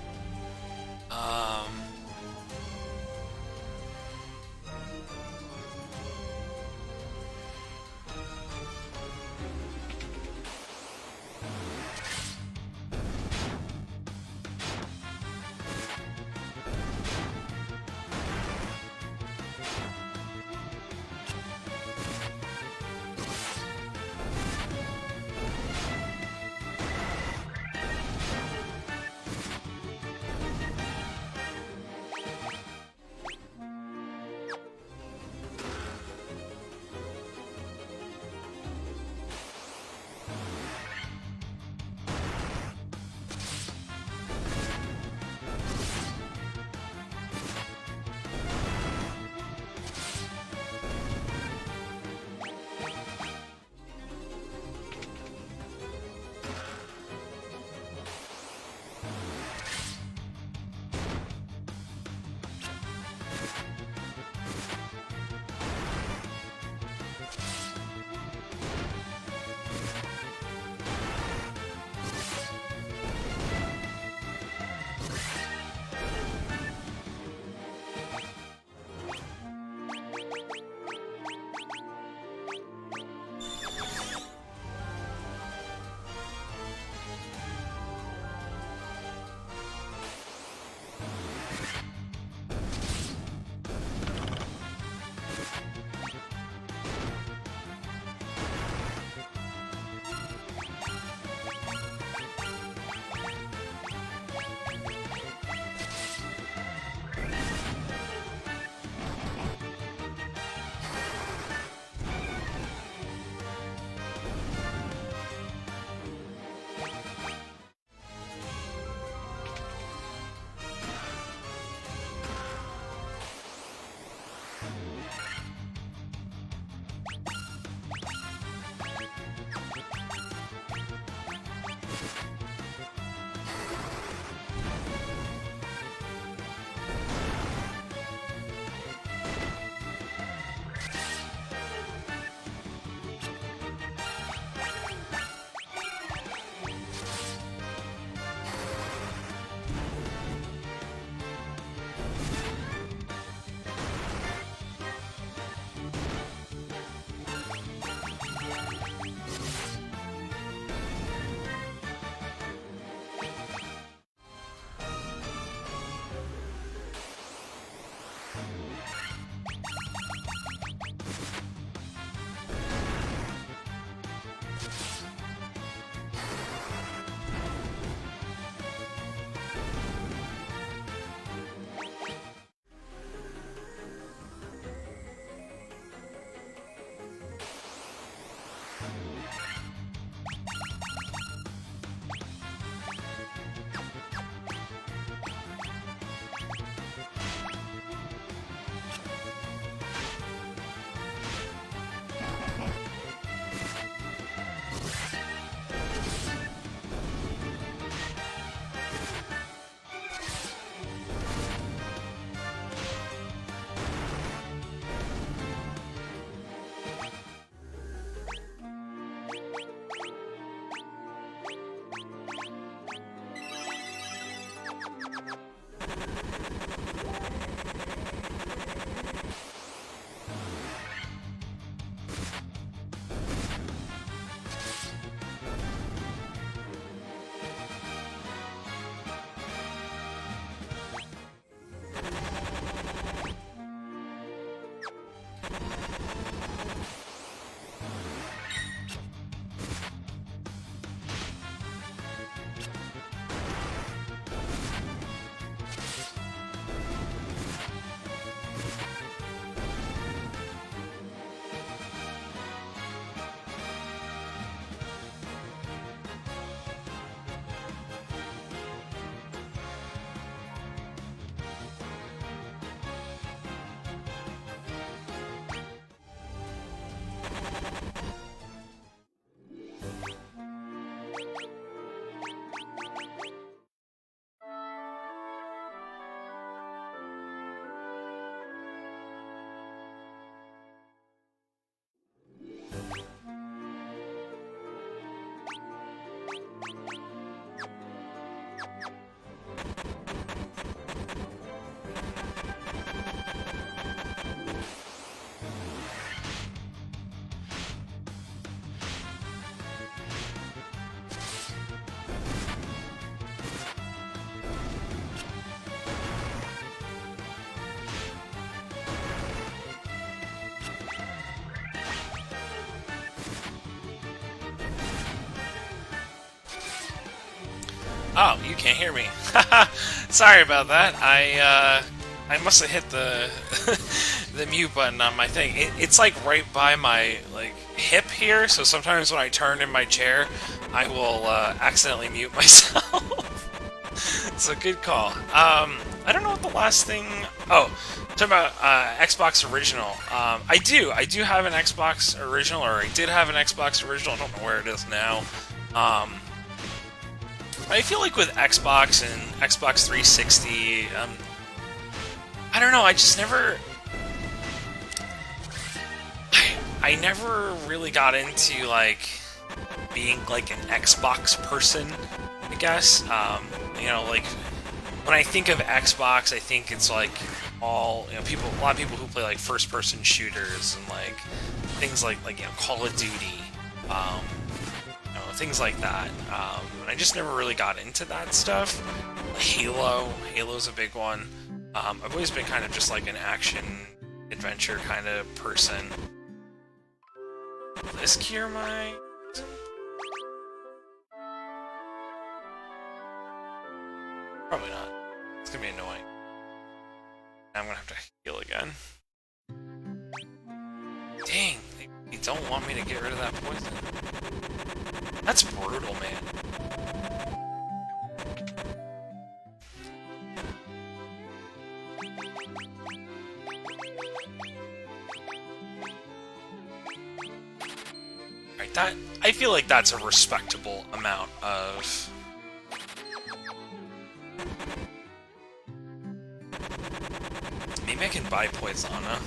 Oh, you can't hear me. Sorry about that. I must have hit the the mute button on my thing. It's like right by my like hip here, so sometimes when I turn in my chair, I will accidentally mute myself. So good call. I don't know what the last thing. Oh, talking about Xbox Original. I do have an Xbox Original, or I did have an Xbox Original. I don't know where it is now. I feel like with Xbox and Xbox 360, I don't know, I just never... I never really got into, like, being, like, an Xbox person, I guess. You know, like, when I think of Xbox, I think it's, like, all, you know, a lot of people who play, like, first-person shooters and, like, things like you know, Call of Duty, things like that. And I just never really got into that stuff. Halo's a big one. I've always been kind of just like an action adventure kind of person. Will this cure my... Probably not. It's gonna be annoying. I'm gonna have to heal again. Dang, they don't want me to get rid of that poison. That's brutal, man. Alright, that... I feel like that's a respectable amount of... Maybe I can buy Poisona.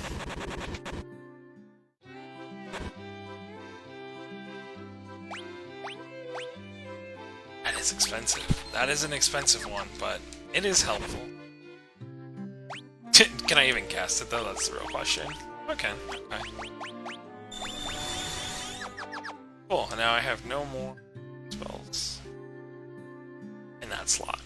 That is expensive. That is an expensive one, but it is helpful. Can I even cast it, though? That's the real question. Okay. Cool, and now I have no more spells in that slot.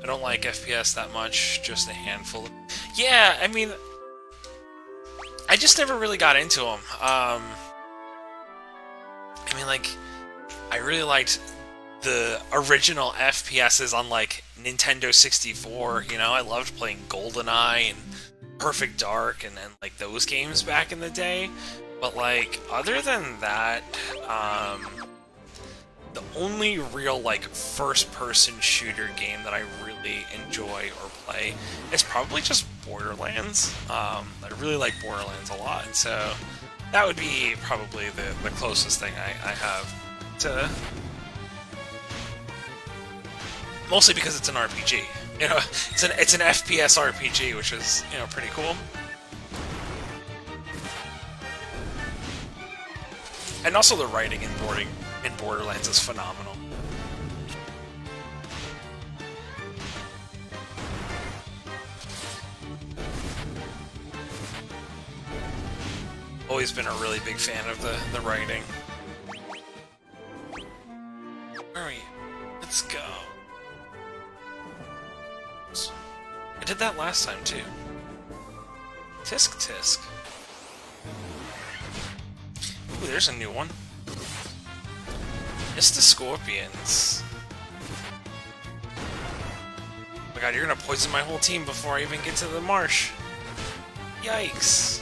I don't like FPS that much, just a handful. Yeah, I mean... I just never really got into them. I mean, like, I really liked the original FPSs on, like, Nintendo 64, you know? I loved playing GoldenEye and Perfect Dark and like, those games back in the day. But, like, other than that, the only real, like, first-person shooter game that I really enjoy or play is probably just Borderlands. I really like Borderlands a lot, and so that would be probably the closest thing I have to... Mostly because it's an RPG. You know, it's an FPS RPG, which is, you know, pretty cool. And also the writing in Borderlands is phenomenal. Always been a really big fan of the writing. Where are you? Let's go. I did that last time, too. Tisk tisk. Ooh, there's a new one. Mr. Scorpions. Oh my god, you're gonna poison my whole team before I even get to the marsh. Yikes.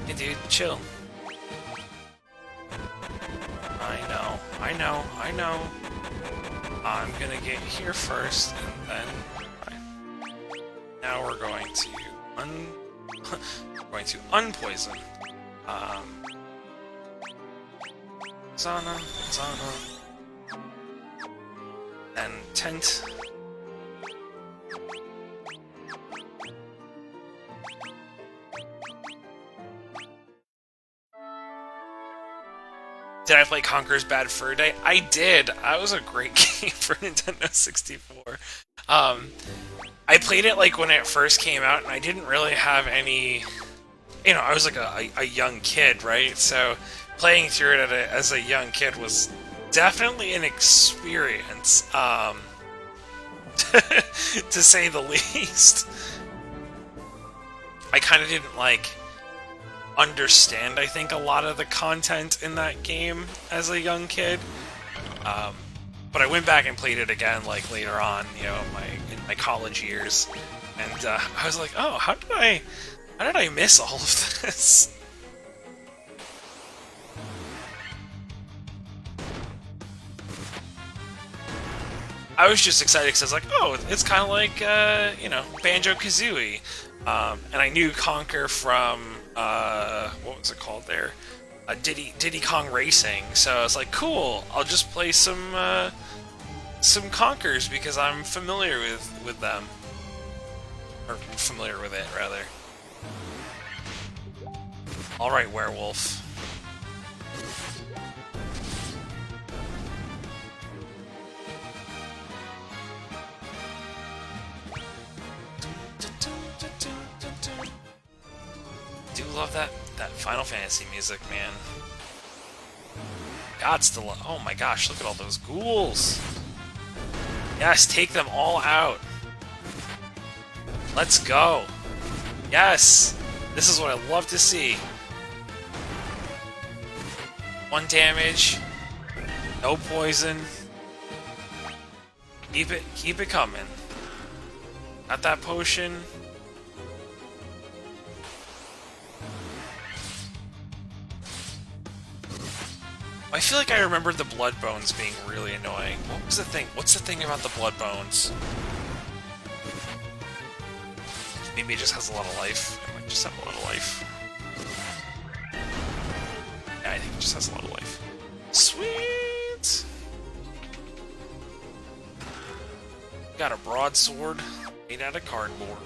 Hey dude, chill. I know. I'm gonna get here first, and then... Right. Now we're going to unpoison. Zana, and Tent. Did I play Conker's Bad Fur Day? I did! That was a great game for Nintendo 64. I played it like when it first came out, and I didn't really have any... You know, I was like a young kid, right? So playing through it as a young kid was definitely an experience, to say the least. I kind of didn't, like, understand, I think, a lot of the content in that game as a young kid. But I went back and played it again, like, later on, you know, in my college years. And I was like, oh, how did I miss all of this? I was just excited because I was like, oh, it's kind of like, you know, Banjo-Kazooie. And I knew Conker from, what was it called there? Diddy Kong Racing. So I was like, cool, I'll just play some Conkers because I'm familiar with them. Or familiar with it, rather. Alright, werewolf. Do love that Final Fantasy music, man. Gots to love. Oh my gosh, look at all those ghouls. Yes, take them all out. Let's go. Yes, this is what I love to see. 1 damage, no poison. Keep it coming. Got that potion. I feel like I remembered the blood bones being really annoying. What was the thing? What's the thing about the blood bones? Maybe it just has a lot of life. It might just have a lot of life. Yeah, I think it just has a lot of life. Sweet! Got a broadsword made out of cardboard.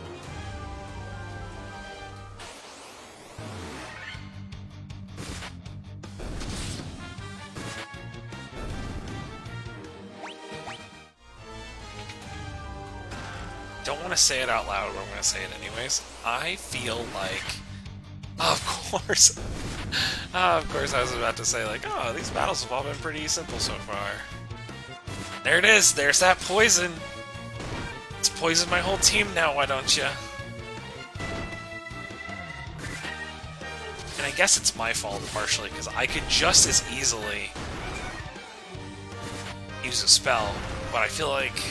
Don't want to say it out loud, but I'm going to say it anyways. I feel like... Of course I was about to say, like, oh, these battles have all been pretty simple so far. There it is! There's that poison! It's poisoned my whole team now, why don't you? And I guess it's my fault, partially, because I could just as easily use a spell, but I feel like...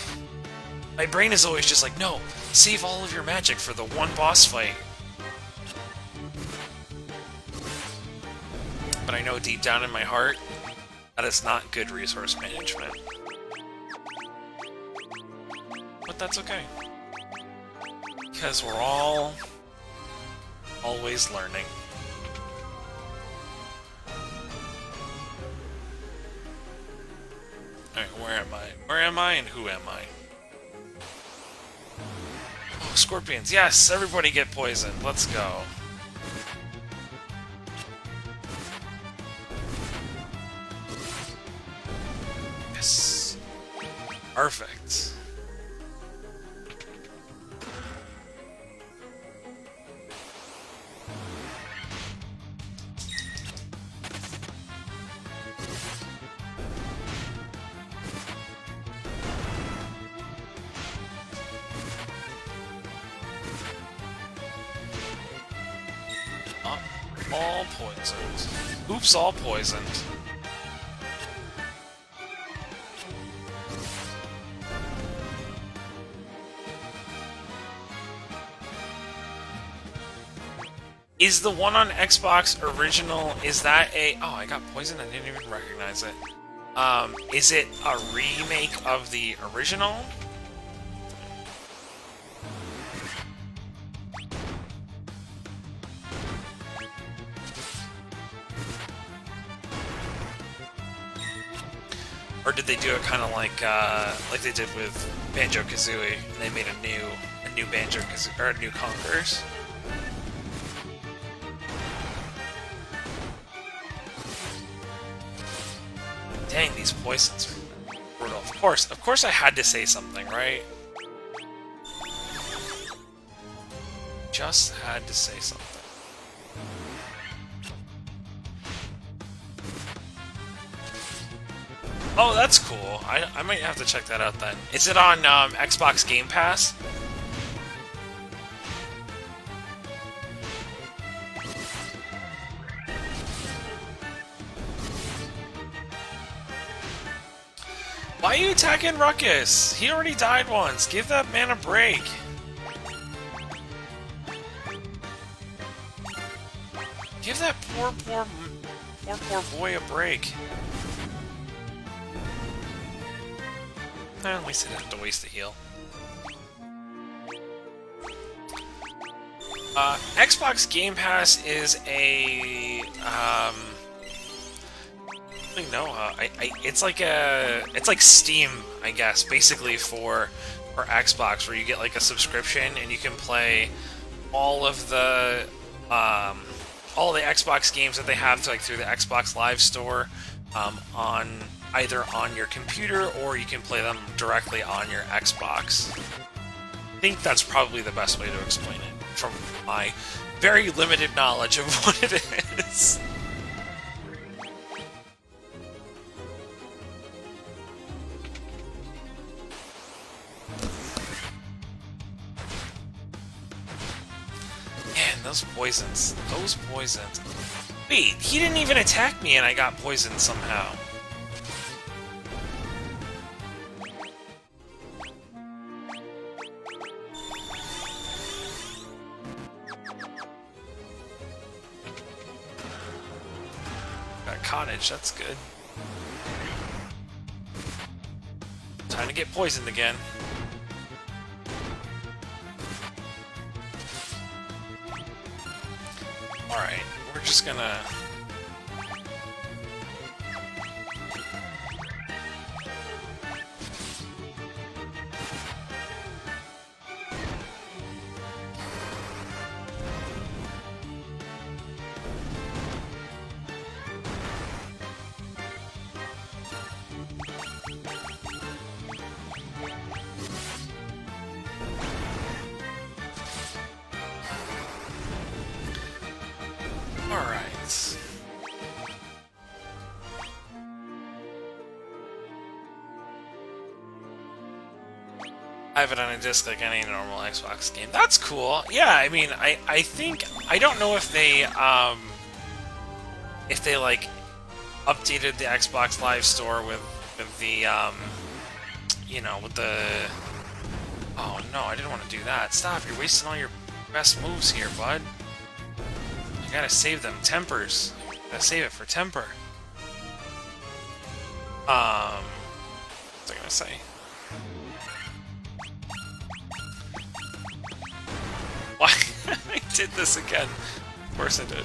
My brain is always just like, no, save all of your magic for the one boss fight. But I know deep down in my heart, that is not good resource management. But that's okay. Because we're all always learning. Alright, where am I? Where am I and who am I? Oh, scorpions. Yes, everybody get poisoned. Let's go. Yes. Perfect. All poisoned. Oops, all poisoned. Is the one on Xbox original, is that a... Oh, I got poisoned, I didn't even recognize it. Is it a remake of the original? Or did they do it kind of like they did with Banjo-Kazooie, and they made a new Banjo-Kazooie, or a new Conquerors? Dang, these poisons are brutal. Of course I had to say something, right? Just had to say something. Oh, that's cool. I might have to check that out then. Is it on Xbox Game Pass? Why are you attacking Ruckus? He already died once. Give that man a break. Give that poor boy a break. At least I didn't have to waste the heal. Xbox Game Pass is a it's like Steam, I guess, basically for Xbox, where you get like a subscription and you can play all the Xbox games that they have through the Xbox Live Store on either on your computer, or you can play them directly on your Xbox. I think that's probably the best way to explain it from my very limited knowledge of what it is. Man, those poisons. Those poisons. Wait, he didn't even attack me and I got poisoned somehow. Got cottage, that's good. Time to get poisoned again. Alright, we're just gonna... Alright. I have it on a disc like any normal Xbox game. That's cool. Yeah, I mean, I think... I don't know if they like, updated the Xbox Live Store with the, you know, with the... Oh, no, I didn't want to do that. Stop, you're wasting all your best moves here, bud. You gotta save them. Tempers. Gotta save it for temper. What was I gonna say? Why? I did this again. Of course I did.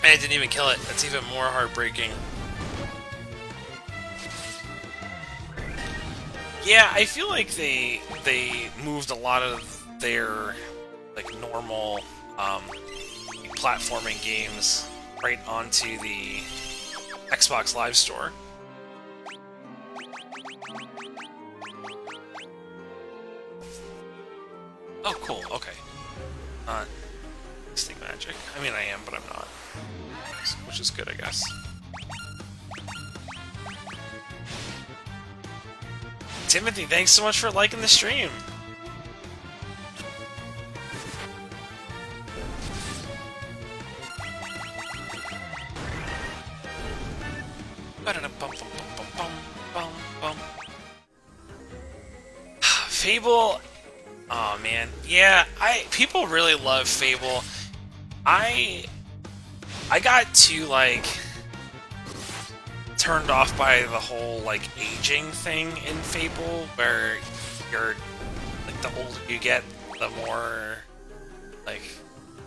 And I didn't even kill it. That's even more heartbreaking. Yeah, I feel like they moved a lot of their like normal platforming games right onto the Xbox Live Store. Oh, cool. Okay. Stick magic. I mean, I am, but I'm not. Which is good, I guess. Timothy, thanks so much for liking the stream. Fable. Oh man, yeah. People really love Fable. I got too like turned off by the whole like aging thing in Fable, where you're like the older you get, the more like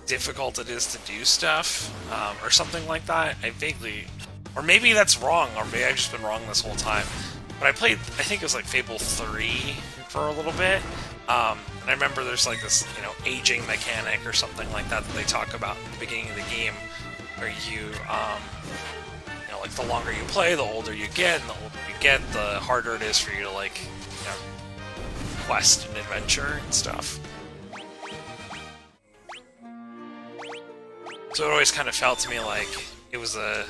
difficult it is to do stuff, or something like that. I vaguely, or maybe that's wrong, or maybe I've just been wrong this whole time. But I played, I think it was like Fable 3 for a little bit, and I remember there's like this, you know, aging mechanic or something like that that they talk about in the beginning of the game, where you, you know, like the longer you play, the older you get, and the older you get, the harder it is for you to like, you know, quest and adventure and stuff. So it always kind of felt to me like it was a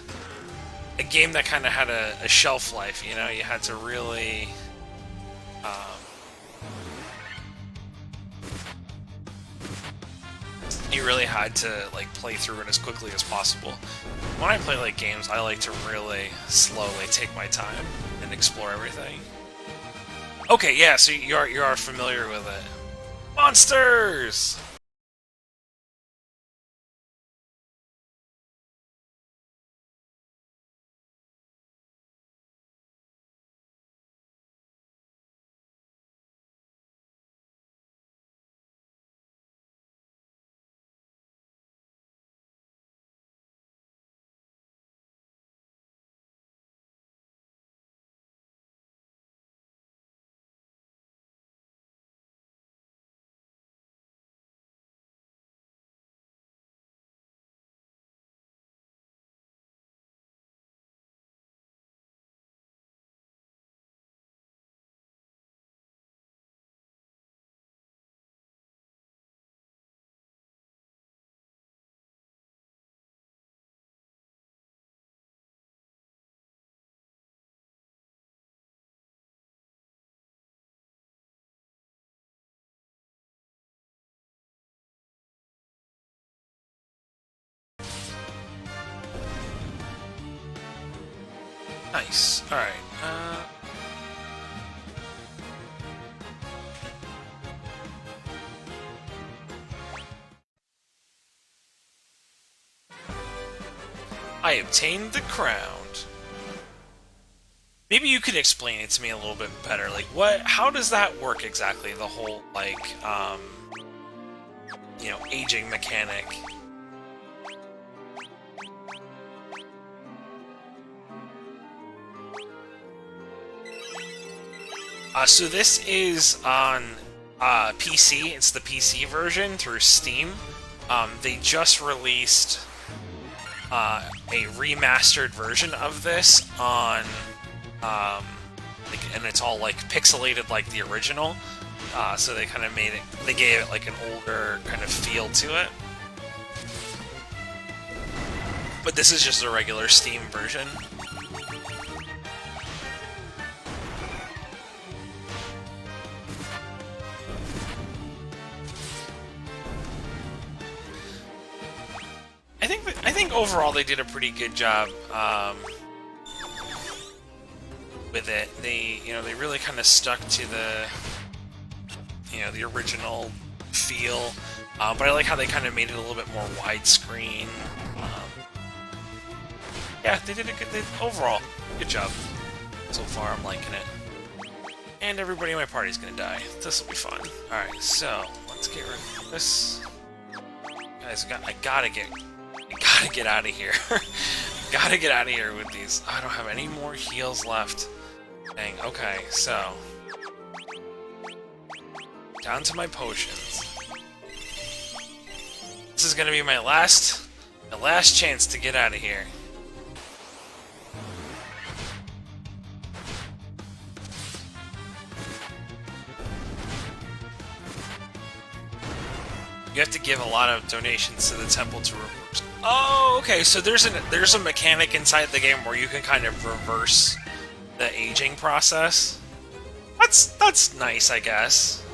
game that kind of had a shelf life, you know? You had to really... you really had to like play through it as quickly as possible. When I play like games, I like to really slowly take my time and explore everything. Okay, yeah, so you are familiar with it. Monsters! Nice. Alright, I obtained the crown. Maybe you could explain it to me a little bit better. Like, how does that work exactly? The whole, like, you know, aging mechanic. So this is on PC. It's the PC version through Steam. They just released a remastered version of this on, and it's all like pixelated like the original. So they kind of made it. They gave it like an older kind of feel to it. But this is just a regular Steam version. I think overall they did a pretty good job with it. They really kind of stuck to the the original feel, but I like how they kind of made it a little bit more widescreen. Yeah, they did a good. Overall, good job so far. I'm liking it. And everybody in my party's gonna die. This will be fun. All right, so let's get rid of this. Guys, I gotta get out of here. Gotta get out of here with these. I don't have any more heals left. Dang. Okay, so down to my potions. This is gonna be my last chance to get out of here. You have to give a lot of donations to the temple to reverse. Oh, okay. So there's a mechanic inside the game where you can kind of reverse the aging process. That's nice, I guess.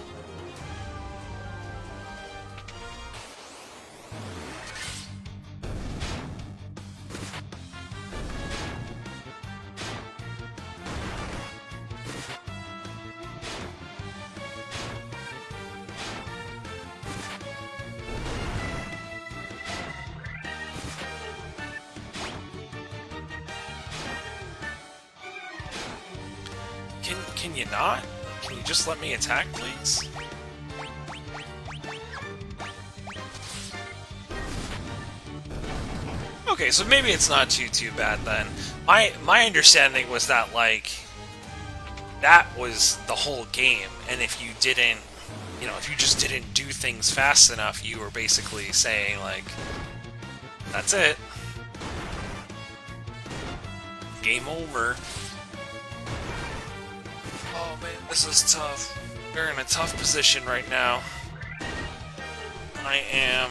Can you not? Can you just let me attack, please? Okay, so maybe it's not too bad then. My understanding was that, like, that was the whole game, and if you didn't, if you just didn't do things fast enough, you were basically saying, like, that's it. Game over. Oh man, this is tough. We're in a tough position right now. I am...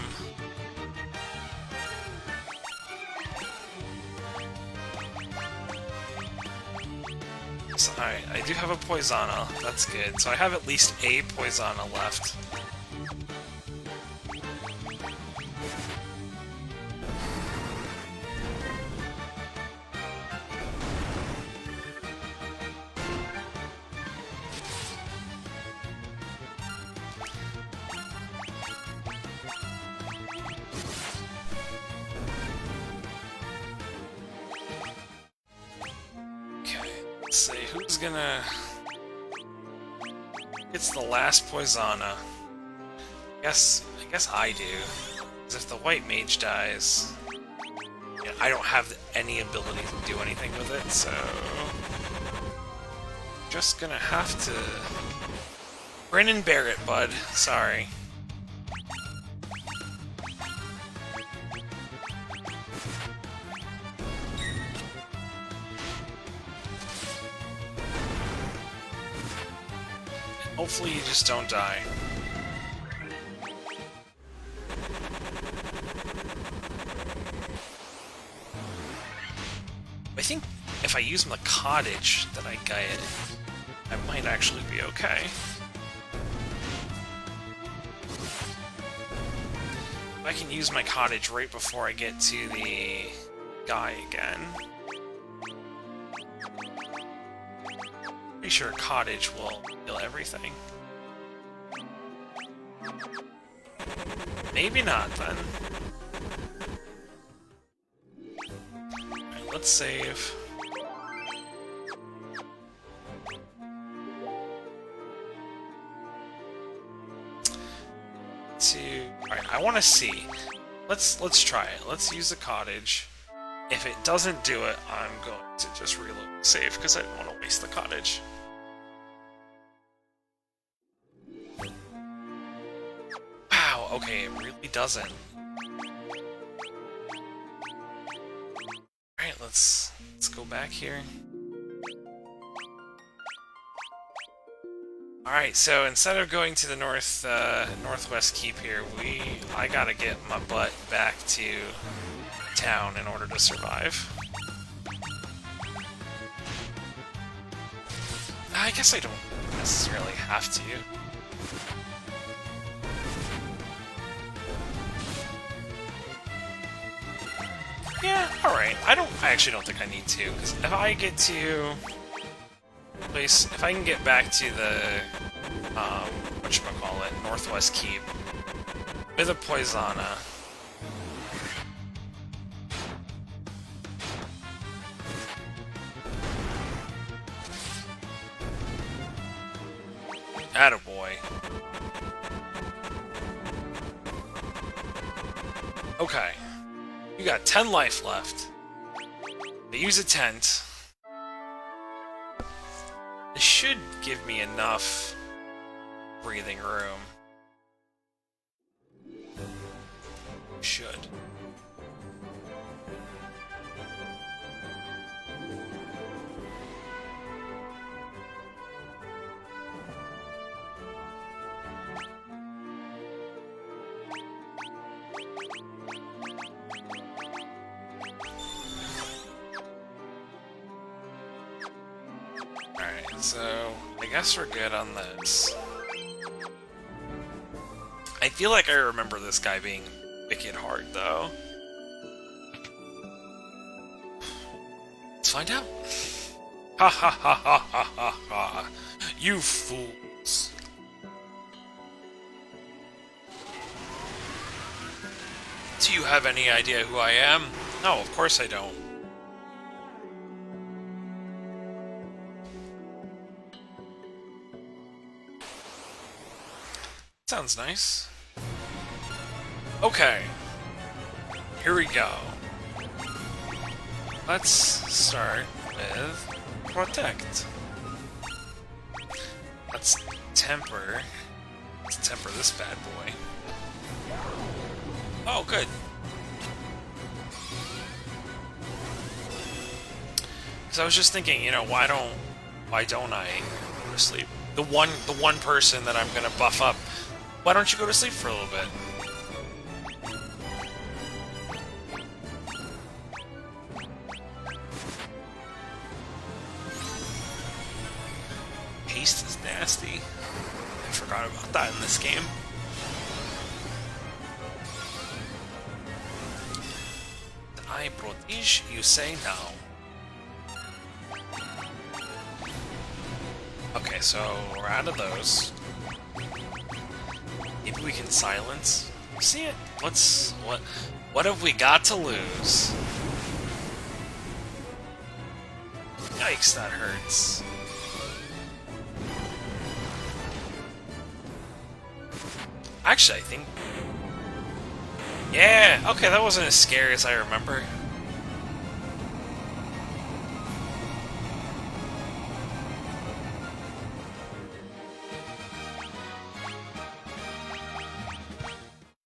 So, alright, I do have a Poisana. That's good. So I have at least a Poisana left. Let's see, who's gonna... It's the last Poisana. I guess I do. Because if the white mage dies... Yeah, I don't have any ability to do anything with it, so... Just gonna have to... Grin and bear it, bud. Sorry. Hopefully you just don't die. I think if I use my cottage that I get, I might actually be okay. If I can use my cottage right before I get to the guy again. Pretty sure cottage will kill everything. Maybe not then. Alright, let's save. Alright, I want to see. Let's try it. Let's use the cottage. If it doesn't do it, I'm going to just reload and save because I don't want to waste the cottage. Wow, okay, it really doesn't. Alright, let's go back here. Alright, so instead of going to the northwest keep here, I gotta get my butt back to town in order to survive. I guess I don't necessarily have to. Yeah, alright. I actually don't think I need to, because if I get to... if I can get back to the, whatchamacallit, Northwest Keep, with a Poisana. Attaboy. Okay. You got 10 life left. They use a tent. It should give me enough breathing room. Should. Alright, so I guess we're good on this. I feel like I remember this guy being wicked hard, though. Let's find out. Ha ha ha ha ha ha ha! You fools! Do you have any idea who I am? No, of course I don't. Sounds nice. Okay. Here we go. Let's start with protect. Let's temper. Let's temper this bad boy. Oh, good. Because I was just thinking, you know, why don't I go to sleep? The one person that I'm gonna buff up. Why don't you go to sleep for a little bit? Haste is nasty. I forgot about that in this game. I protege, you say now. Okay, so we're out of those. Maybe we can silence. See it? What have we got to lose? Yikes, that hurts. Actually, I think... Yeah! Okay, that wasn't as scary as I remember.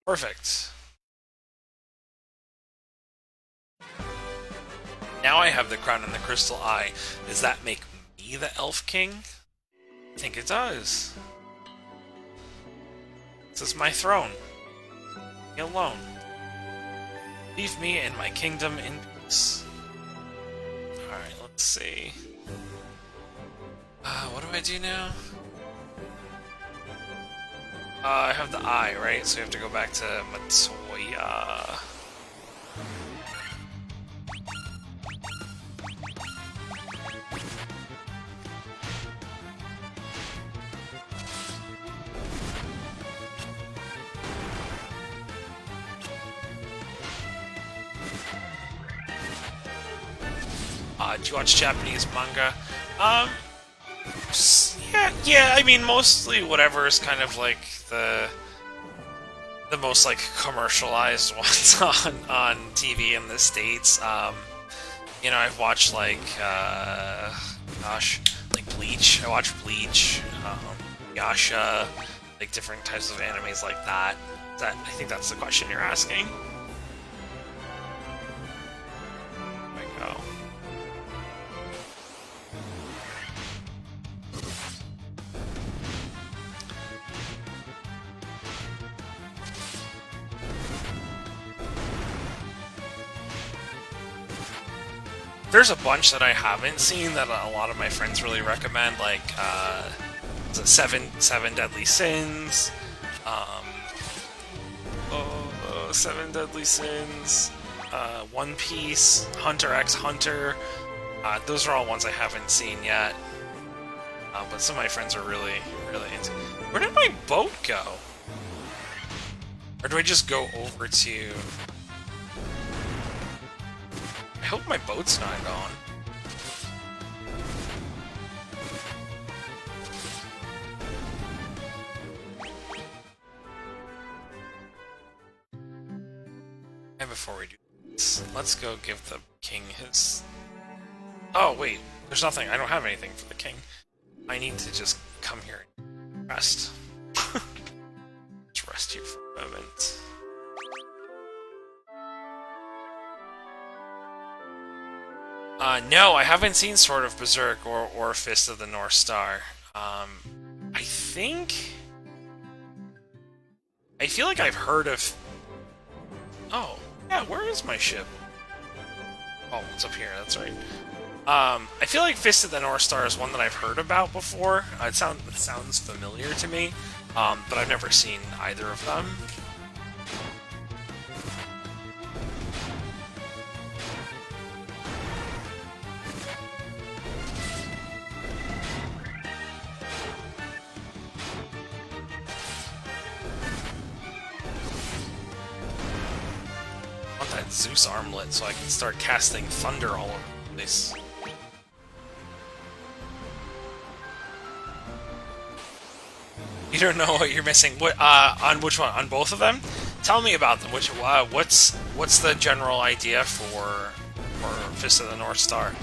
Perfect. Now I have the crown and the crystal eye. Does that make me the Elf King? I think it does. This is my throne. Leave me alone. Leave me and my kingdom in peace. Alright, let's see. What do I do now? I have the eye, right? So we have to go back to Matoya. Do you watch Japanese manga? Yeah, I mean, mostly whatever is kind of like the most like commercialized ones on TV in the States. You know, I've watched like gosh, like Bleach. I watch Bleach, Yasha, like different types of animes like that. I think that's the question you're asking. There we go. There's a bunch that I haven't seen that a lot of my friends really recommend, like Seven Deadly Sins, Seven Deadly Sins, One Piece, Hunter x Hunter. Those are all ones I haven't seen yet, but some of my friends are really into. Where did my boat go? Or do I just go over to... I hope my boat's not gone. And before we do this, let's go give the king his... Oh, wait. There's nothing. I don't have anything for the king. I need to just come here and rest. Just rest here for a moment. No, I haven't seen Sword of Berserk or Fist of the North Star. I think... I feel like I've heard of... Oh, yeah, where is my ship? Oh, it's up here, that's right. I feel like Fist of the North Star is one that I've heard about before. It sounds familiar to me, but I've never seen either of them. Zeus armlet so I can start casting thunder all over the place. You don't know what you're missing. What on which one? On both of them? Tell me about them. Which what's the general idea for Fist of the North Star?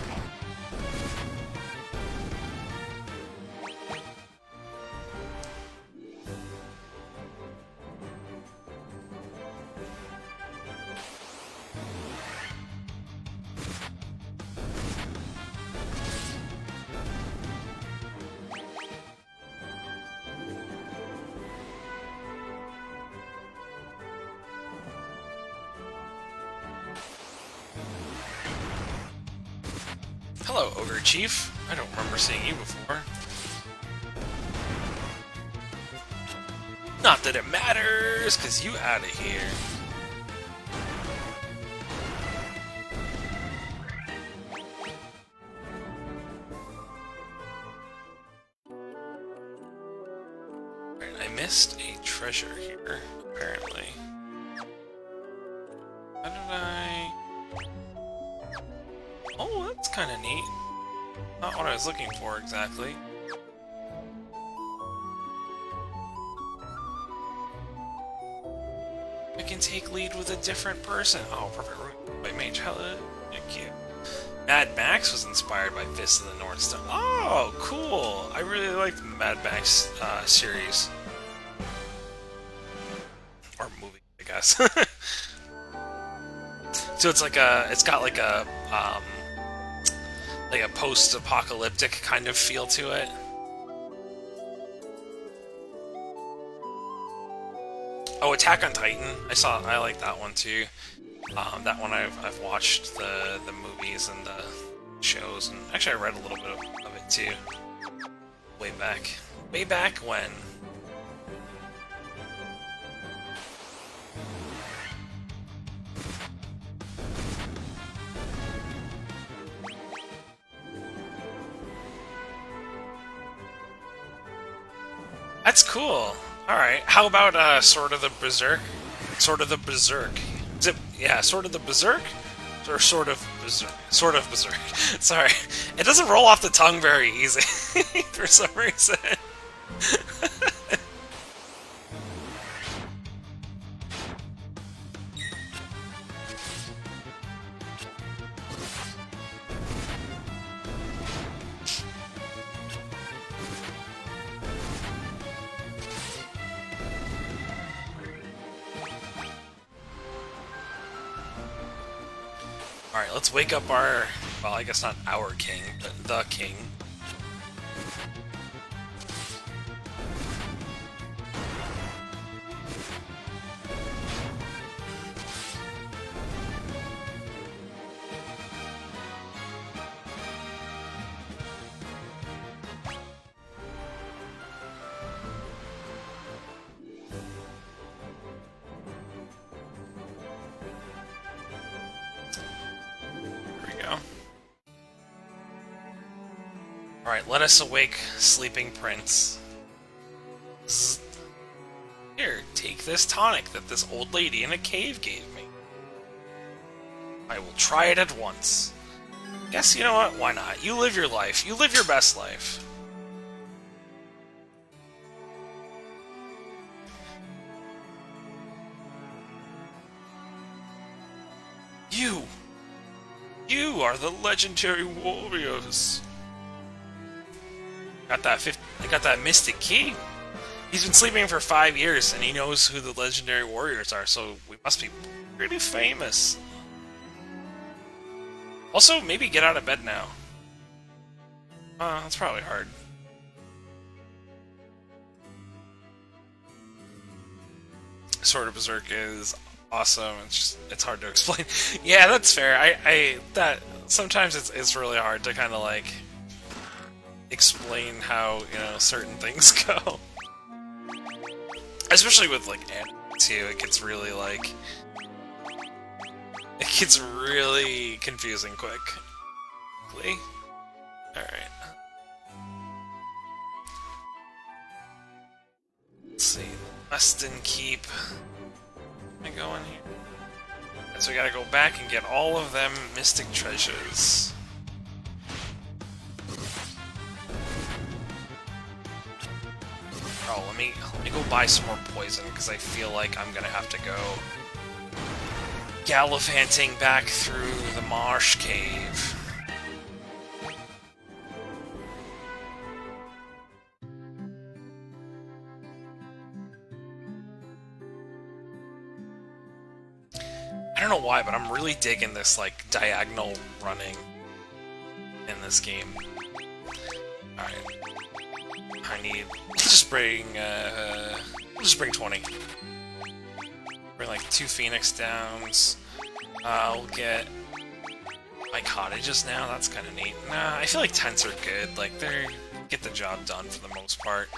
Hello, Ogre Chief. I don't remember seeing you before. Not that it matters, cause you out of here. Right, I missed a treasure here, apparently. How did I... Oh, that's kind of neat. Not what I was looking for exactly. I can take lead with a different person. Oh, perfect. By Mage. Thank you. Mad Max was inspired by Fist of the North Star. Oh, cool! I really like the Mad Max series. Or movie, I guess. So it's like it's got like a post-apocalyptic kind of feel to it. Oh, Attack on Titan. I like that one too. That one I've watched the movies and the shows, and actually I read a little bit of it too. Way back when. That's cool. Alright, how about Sword of the Berserk? Sword of the Berserk. Is it, yeah, Sword of the Berserk? Or Sword of Berserk? Sword of Berserk. Sorry. It doesn't roll off the tongue very easy for some reason. Alright, let's wake up our... well, I guess not our king, but the king. Alright, let us awake, sleeping prince. Zzz. Here, take this tonic that this old lady in a cave gave me. I will try it at once. Guess you know what? Why not? You live your life. You live your best life. You are the legendary warriors. I got that mystic key. He's been sleeping for 5 years, and he knows who the legendary warriors are, so we must be pretty famous. Also, maybe get out of bed now. That's probably hard. Sword of Berserk is awesome. It's hard to explain. Yeah, that's fair. That sometimes it's really hard to kind of like explain how, you know, certain things go. Especially with like anime too, it gets really like confusing quickly. Alright. Let's see. Weston Keep. Am I going here? And so we gotta go back and get all of them mystic treasures. Oh, let me go buy some more poison, because I feel like I'm gonna have to go gallivanting back through the Marsh Cave. I don't know why, but I'm really digging this, like, diagonal running in this game. Alright. I need... just bring 20. Bring, like, 2 Phoenix Downs. I'll get my cottages now, that's kind of neat. Nah, I feel like tents are good, like, they get the job done for the most part.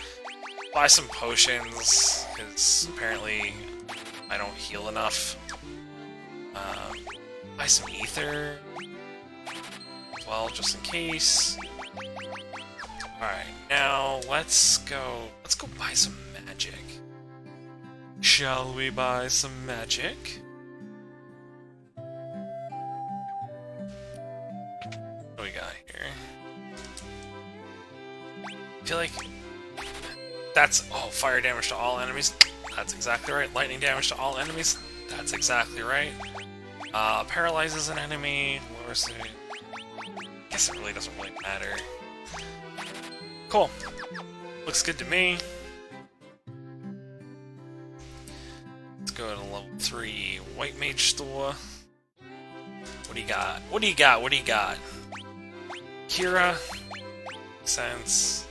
Buy some potions, because apparently I don't heal enough. Buy some ether as well, just in case. Alright, now let's go buy some magic. Shall we buy some magic? What do we got here? I feel like that's... Oh, fire damage to all enemies. That's exactly right. Lightning damage to all enemies. That's exactly right. Paralyzes an enemy. What was the... I guess it really doesn't really matter. Cool. Looks good to me. Let's go to level 3 White Mage store. What do you got? What do you got? What do you got? Kira. Sense.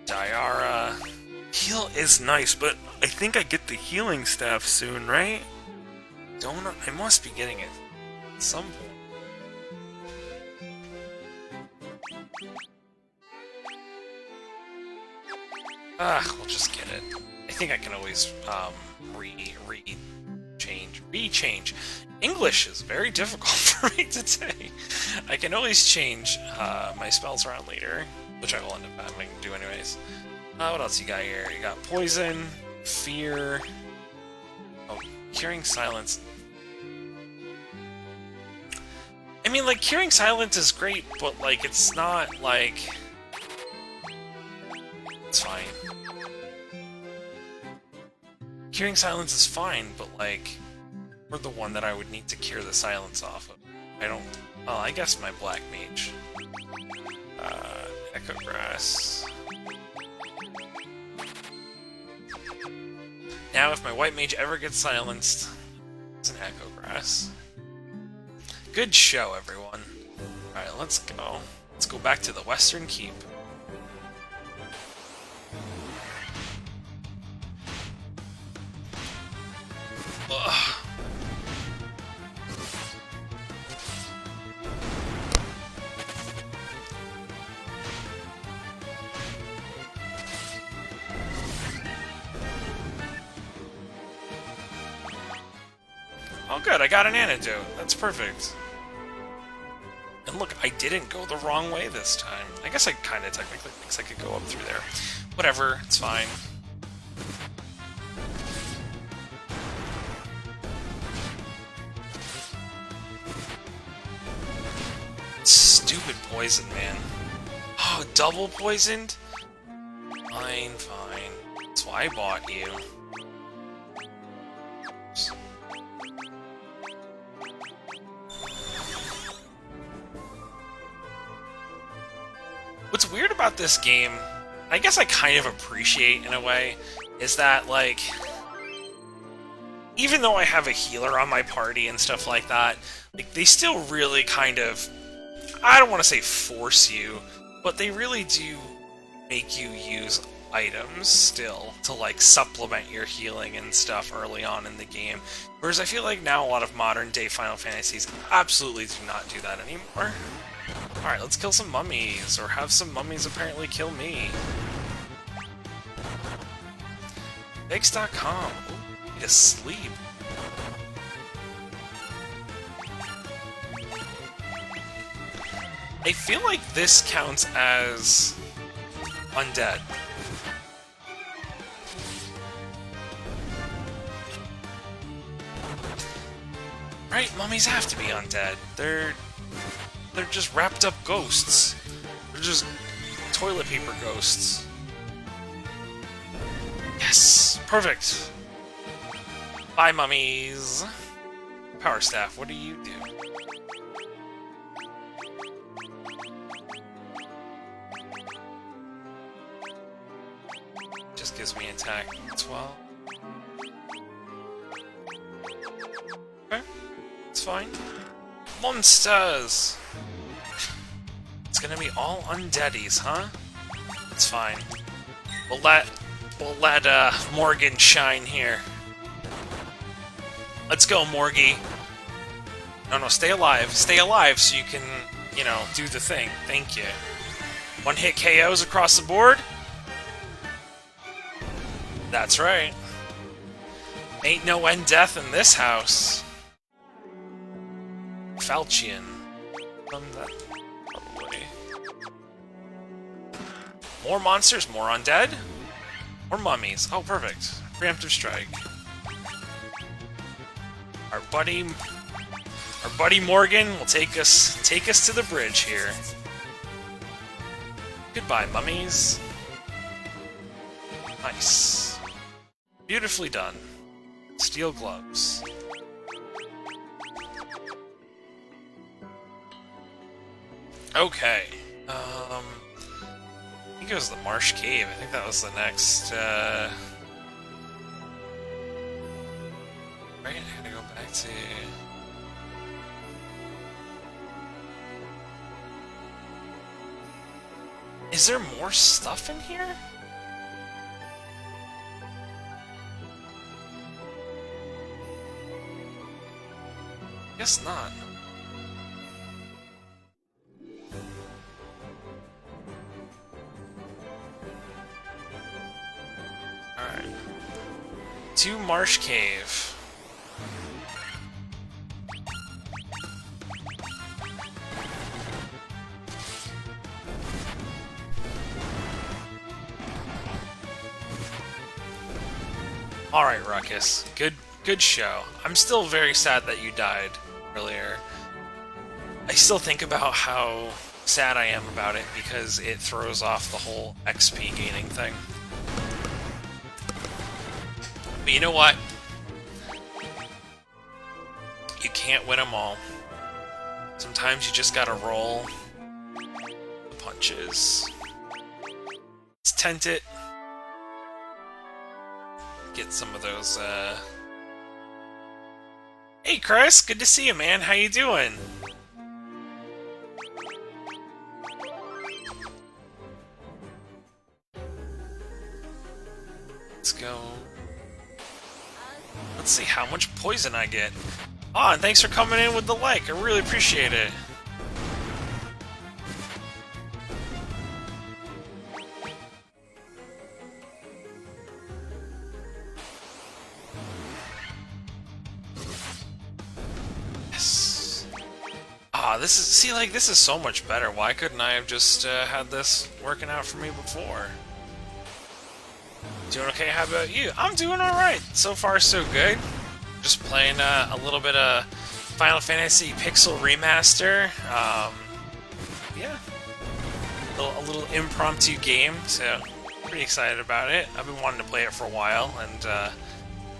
Diara. Heal is nice, but I think I get the healing staff soon, right? I must be getting it at some point. We'll just get it. I think I can always rechange. English is very difficult for me today. I can always change my spells around later, which I will end up having to do anyways. What else you got here? You got poison, fear. Oh, curing silence. I mean, like, curing silence is great, but like, it's not like. It's fine. Curing silence is fine, but like, we're the one that I would need to cure the silence off of. I don't... Well, I guess my black mage. Echo Grass. Now, if my white mage ever gets silenced, it's an Echo Grass. Good show, everyone. Alright, let's go. Let's go back to the Western Keep. Ugh. Oh good, I got an antidote. That's perfect. And look, I didn't go the wrong way this time. I guess I kinda technically thinks I could go up through there. Whatever, it's fine. Stupid poison, man. Oh, double poisoned? Fine, fine. That's why I bought you. What's weird about this game, I guess I kind of appreciate in a way, is that, like, even though I have a healer on my party and stuff like that, like, they still really kind of, I don't want to say force you, but they really do make you use items still to, like, supplement your healing and stuff early on in the game. Whereas I feel like now a lot of modern-day Final Fantasies absolutely do not do that anymore. Alright, let's kill some mummies, or have some mummies apparently kill me. Bakes.com. Ooh, need to sleep. I feel like this counts as undead. Right, mummies have to be undead. They're just wrapped up ghosts. They're just toilet paper ghosts. Yes! Perfect! Bye, mummies! Power Staff, what do you do? Just gives me attack 12. Okay, it's fine. Monsters! It's gonna be all undeadies, huh? It's fine. We'll let Morgan shine here. Let's go, Morgie. No, stay alive. Stay alive so you can, you know, do the thing. Thank you. One-hit KOs across the board? That's right. Ain't no end death in this house. Falchion. From that, probably. More monsters, more undead? More mummies. Oh, perfect. Preemptive strike. Our buddy Morgan will take us to the bridge here. Goodbye, mummies. Nice. Beautifully done. Steel gloves. Okay. I think it was the Marsh Cave. I think that was the next, Right, I gotta go back to... Is there more stuff in here? Guess not. Alright. To Marsh Cave. Alright, Ruckus. Good show. I'm still very sad that you died earlier. I still think about how sad I am about it because it throws off the whole XP gaining thing. But you know what? You can't win them all. Sometimes you just gotta roll the punches. Let's tent it. Get some of those, Hey, Chris! Good to see you, man. How you doing? Let's go. Let's see how much poison I get. Ah, and thanks for coming in with the like. I really appreciate it. This is, see, like, this is so much better. Why couldn't I have just had this working out for me before? Doing okay? How about you? I'm doing alright. So far, so good. Just playing a little bit of Final Fantasy Pixel Remaster. Yeah. A little impromptu game, so pretty excited about it. I've been wanting to play it for a while, and got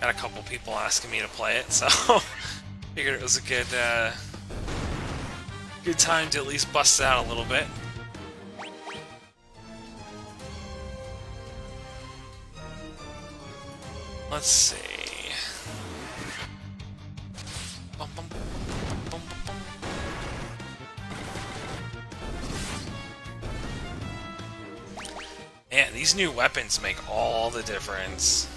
a couple people asking me to play it, so figured it was a good time to at least bust it out a little bit. Let's see. Bum, bum, bum, bum, bum, bum. Man, these new weapons make all the difference.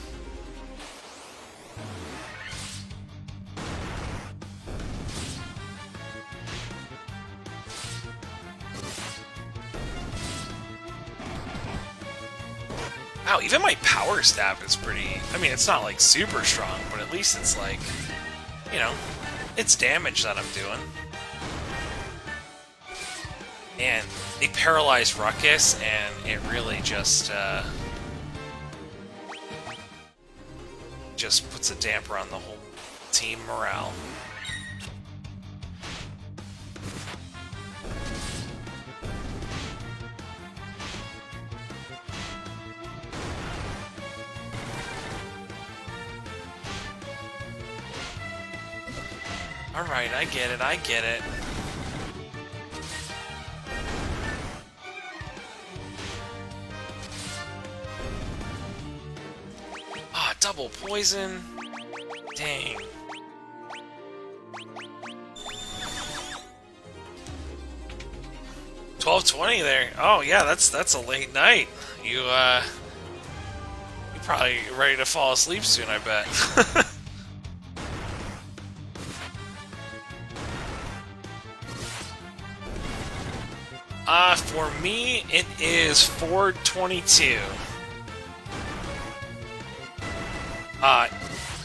Wow, even my power staff is pretty... I mean, it's not, like, super strong, but at least it's, like, you know, it's damage that I'm doing. And they paralyze Ruckus, and it really just puts a damper on the whole team morale. Alright, I get it, I get it. Ah, double poison. Dang. $12.20 there. Oh yeah, that's a late night. You're probably ready to fall asleep soon, I bet. For me, it is 4:22.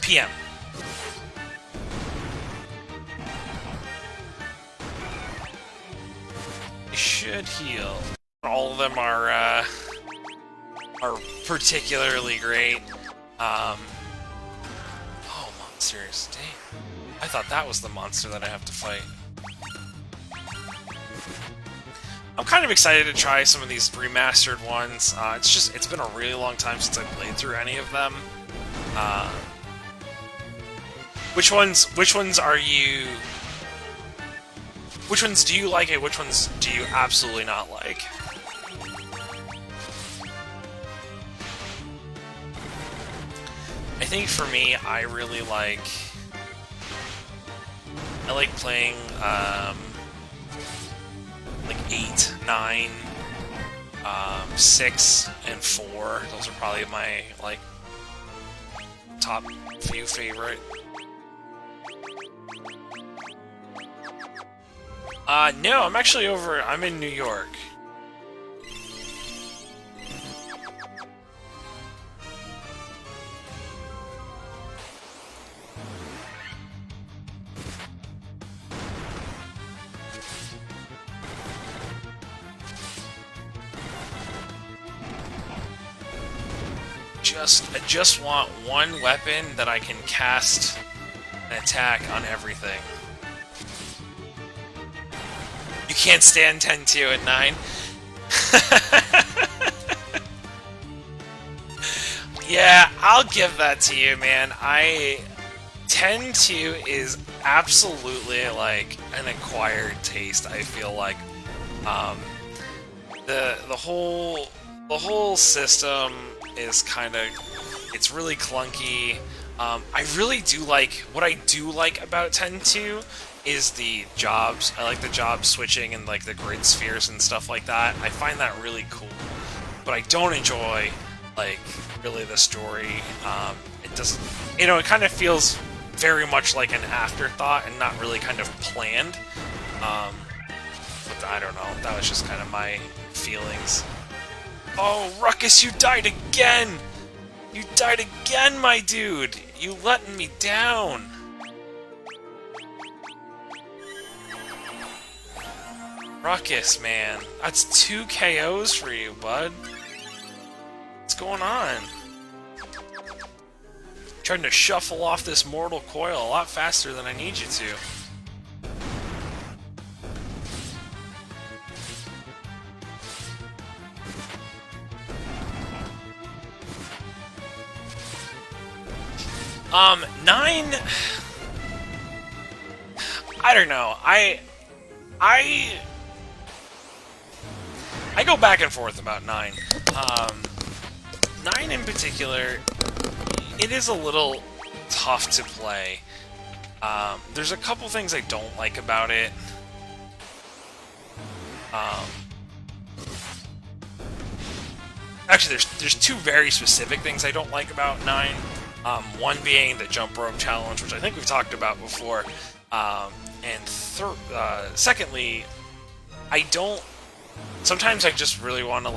PM. It should heal. All of them are particularly great. Oh, monsters. Dang. I thought that was the monster that I have to fight. I'm I'm kind of excited to try some of these remastered ones. It's been a really long time since I played through any of them. Which ones are you... Which ones do you like and which ones do you absolutely not like? I think for me, I really like... I like playing, like 8, 9, 6, and 4. Those are probably my, like, top few favorite. No, I'm actually I'm in New York. I just want one weapon that I can cast an attack on everything. You can't stand 10-2 at 9? Yeah, I'll give that to you, man. 10-2 is absolutely like an acquired taste, I feel like. The whole system is kind of, it's really clunky. I really do like, what I do like about 10-2 is the jobs. I like the job switching and like the grid spheres and stuff like that. I find that really cool. But I don't enjoy, like, really the story. It doesn't, you know, it kind of feels very much like an afterthought and not really kind of planned. But I don't know, that was just kind of my feelings. Oh, Ruckus, you died again! You died again, my dude! You letting me down! Ruckus, man. That's 2 KOs for you, bud. What's going on? Trying to shuffle off this mortal coil a lot faster than I need you to. 9... I don't know. I go back and forth about 9. 9 in particular, it is a little tough to play. There's a couple things I don't like about it. Actually, there's 2 very specific things I don't like about 9. One being the jump rope challenge, which I think we've talked about before. And secondly, sometimes I just really want to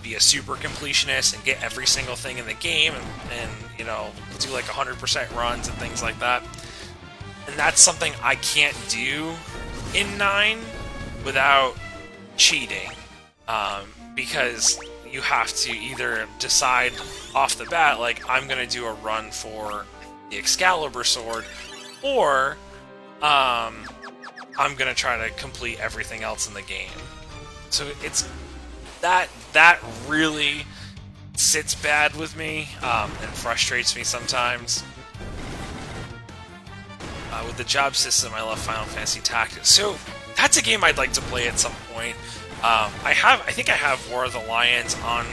be a super completionist and get every single thing in the game and you know, do like 100% runs and things like that. And that's something I can't do in 9 without cheating, because you have to either decide off the bat, like, I'm gonna do a run for the Excalibur sword, or I'm gonna try to complete everything else in the game. So it's that really sits bad with me, and frustrates me sometimes. With the job system, I love Final Fantasy Tactics. So that's a game I'd like to play at some point. I think I have War of the Lions on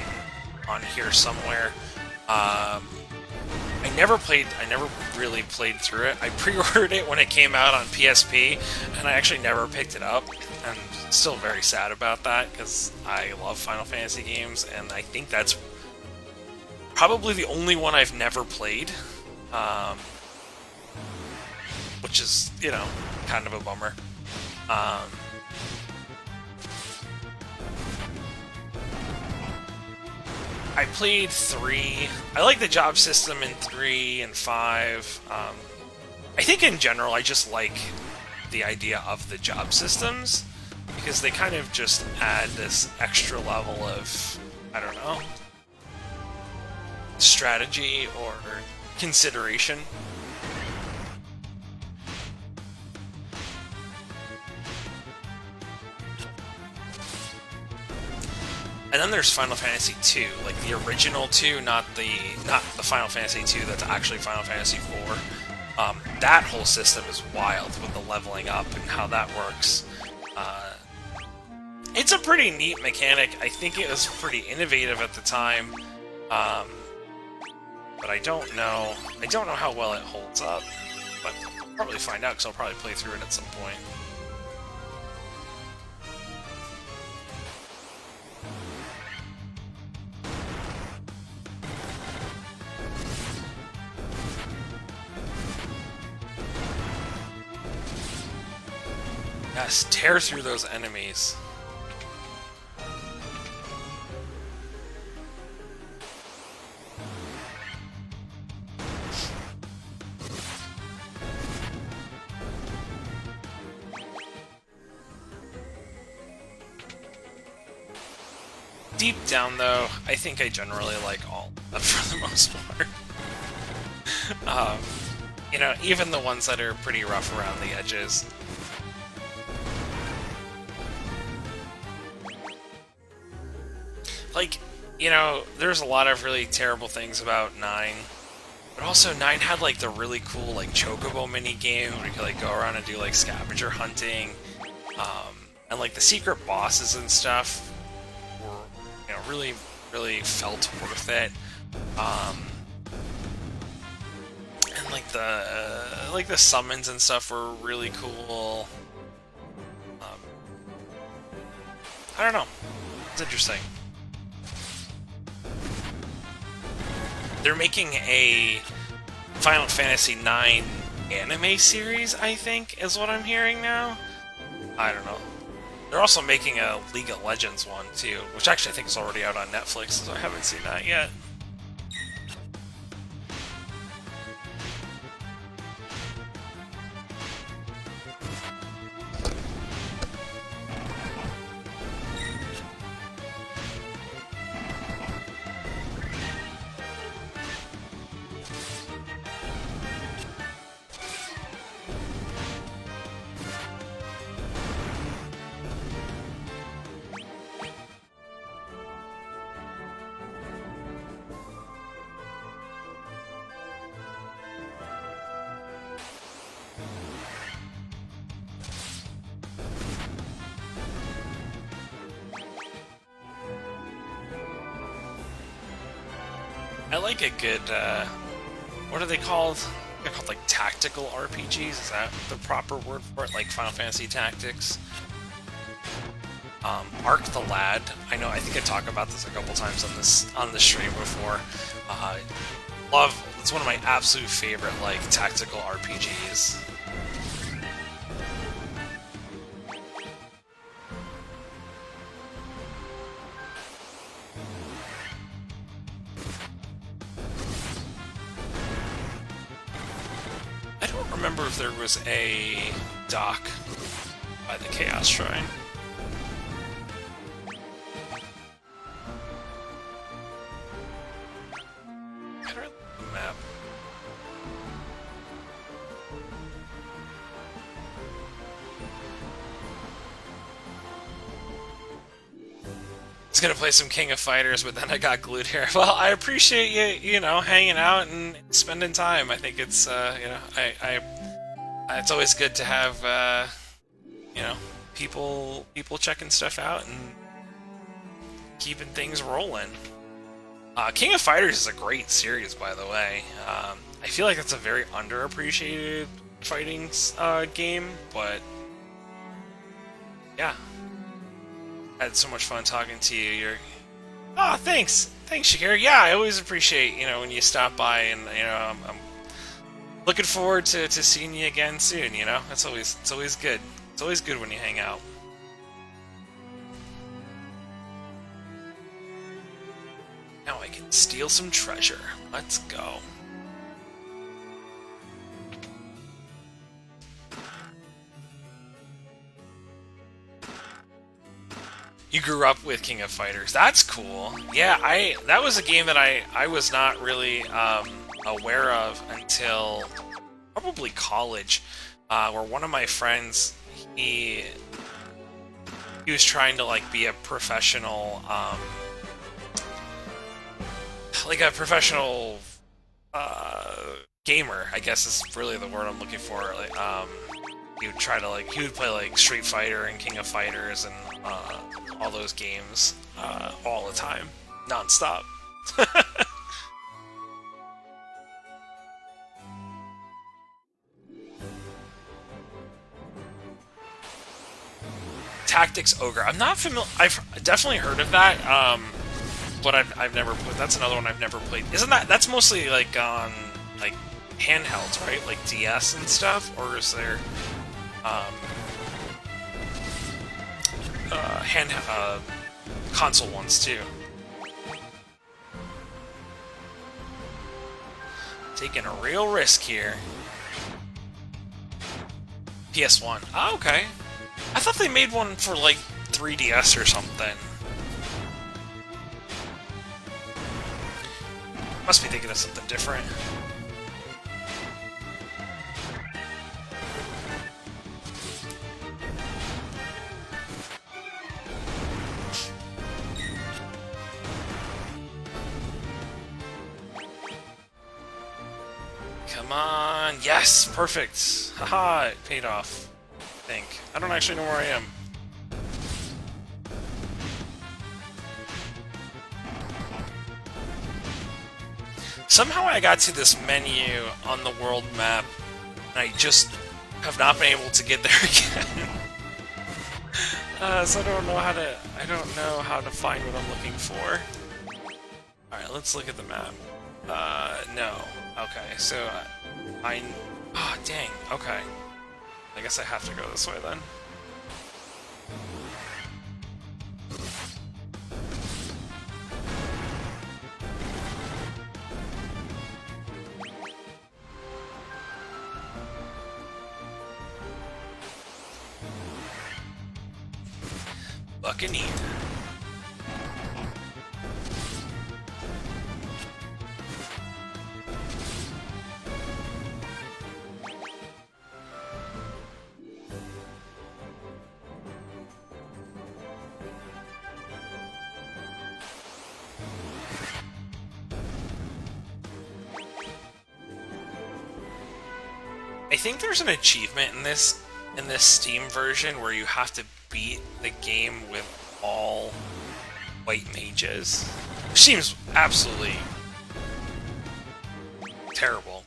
here somewhere. I never really played through it. I pre-ordered it when it came out on PSP, and I actually never picked it up. I'm still very sad about that, because I love Final Fantasy games, and I think that's probably the only one I've never played. Which is, you know, kind of a bummer. I played 3. I like the job system in 3 and 5. I think in general I just like the idea of the job systems, because they kind of just add this extra level of, I don't know, strategy or consideration. And then there's Final Fantasy 2, like the original 2, not the Final Fantasy 2 that's actually Final Fantasy 4. That whole system is wild with the leveling up and how that works. It's a pretty neat mechanic. I think it was pretty innovative at the time, but I don't know how well it holds up. But I'll probably find out because I'll probably play through it at some point. Yes, tear through those enemies. Deep down, though, I think I generally like all of them for the most part. You know, even the ones that are pretty rough around the edges. Like, you know, there's a lot of really terrible things about 9, but also 9 had, like, the really cool, like, chocobo mini-game where you could, like, go around and do, like, scavenger hunting, and, like, the secret bosses and stuff were, you know, really, really felt worth it, and, like, the summons and stuff were really cool. I don't know, it's interesting. They're making a Final Fantasy IX anime series, I think, is what I'm hearing now. I don't know. They're also making a League of Legends one, too, which actually I think is already out on Netflix, so I haven't seen that yet. I like a good, what are they called? They're called, like, tactical RPGs? Is that the proper word for it? Like Final Fantasy Tactics? Arc the Lad. I know, I think I talked about this a couple times on the stream before. It's one of my absolute favorite, like, tactical RPGs. I don't remember if there was a dock by the Chaos Shrine. I don't know the map. I was gonna play some King of Fighters, but then I got glued here. Well, I appreciate you, you know, hanging out and spending time. I think it's, you know, it's always good to have, you know, people checking stuff out and keeping things rolling. King of Fighters is a great series, by the way. I feel like it's a very underappreciated fighting game, but yeah. I had so much fun talking to you. Oh, thanks, Shakira. Yeah, I always appreciate, you know, when you stop by, and you know, I'm looking forward to seeing you again soon. You know, it's always good. It's always good when you hang out. Now I can steal some treasure. Let's go. You grew up with King of Fighters. That's cool. Yeah, that was a game that I was not really aware of until probably college, where one of my friends, he was trying to, like, be a professional like a professional gamer, I guess is really the word I'm looking for. Like, he would try to he would play like Street Fighter and King of Fighters and all those games all the time, non-stop. Tactics Ogre. I'm not familiar. I've definitely heard of that, but I've never played. That's another one I've never played. Isn't that's mostly like on like handhelds, right? Like DS and stuff, or is there console ones too? Taking a real risk here. PS1. Oh, okay. I thought they made one for, like, 3DS or something. Must be thinking of something different. Come on! Yes! Perfect! Haha! It paid off. I think. I don't actually know where I am. Somehow I got to this menu on the world map, and I just have not been able to get there again. So I don't know how to find what I'm looking for. Alright, let's look at the map. No. Okay, so oh, dang. Okay. I guess I have to go this way then. Buccaneer. I think there's an achievement in this Steam version where you have to beat the game with all white mages. Which seems absolutely terrible.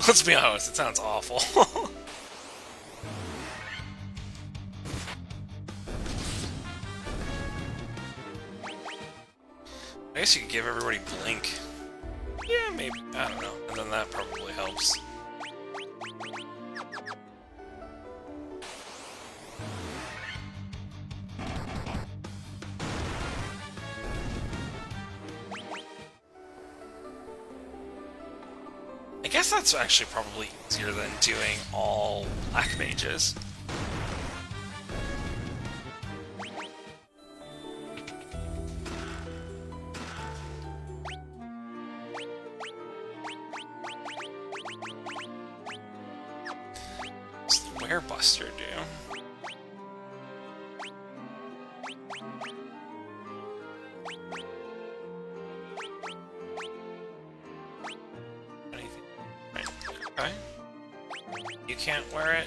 Let's be honest, it sounds awful. I guess you could give everybody Blink. Yeah, maybe. I don't know. And then that probably helps. I guess that's actually probably easier than doing all black mages. What's the Werebuster do? Okay. You can't wear it?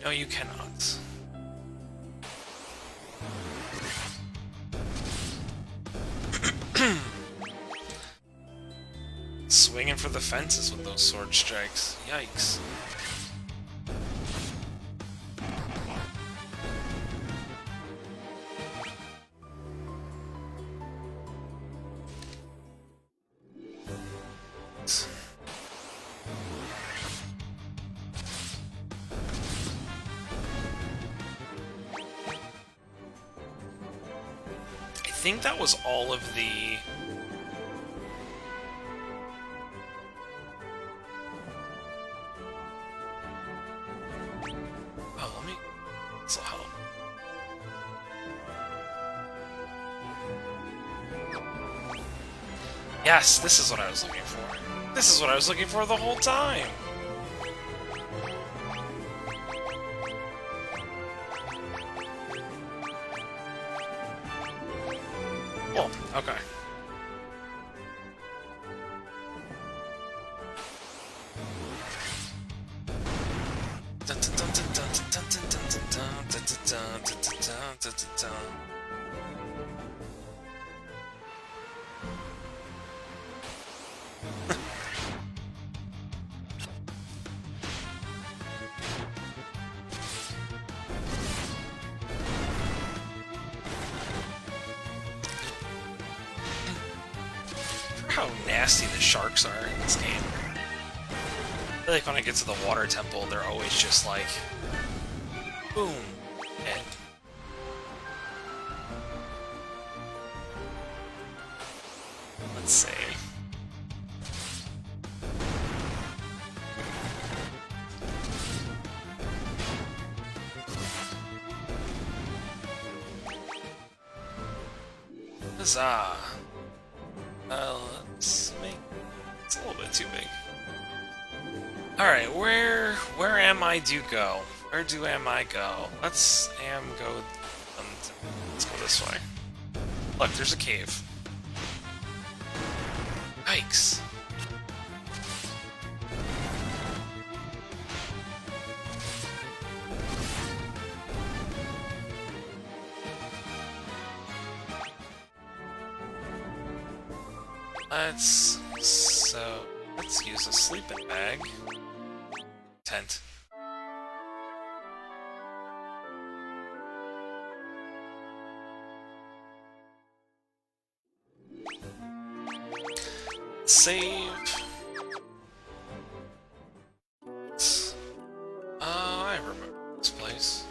No, you cannot. Swinging for the fences with those sword strikes. Yikes. I think that was all of the... Oh, let me... This'll help. Yes, this is what I was looking for. This is what I was looking for the whole time! Cool, okay. How nasty the sharks are in this game. I feel like when I get to the water temple, they're always just like, boom, and let's see. Huzzah! Let's make it's a little bit too big. All right, where am I do go? Where do am I go? Let's go this way. Look, there's a cave. Yikes. Let's use a sleeping bag. Tent. Save. I remember this place.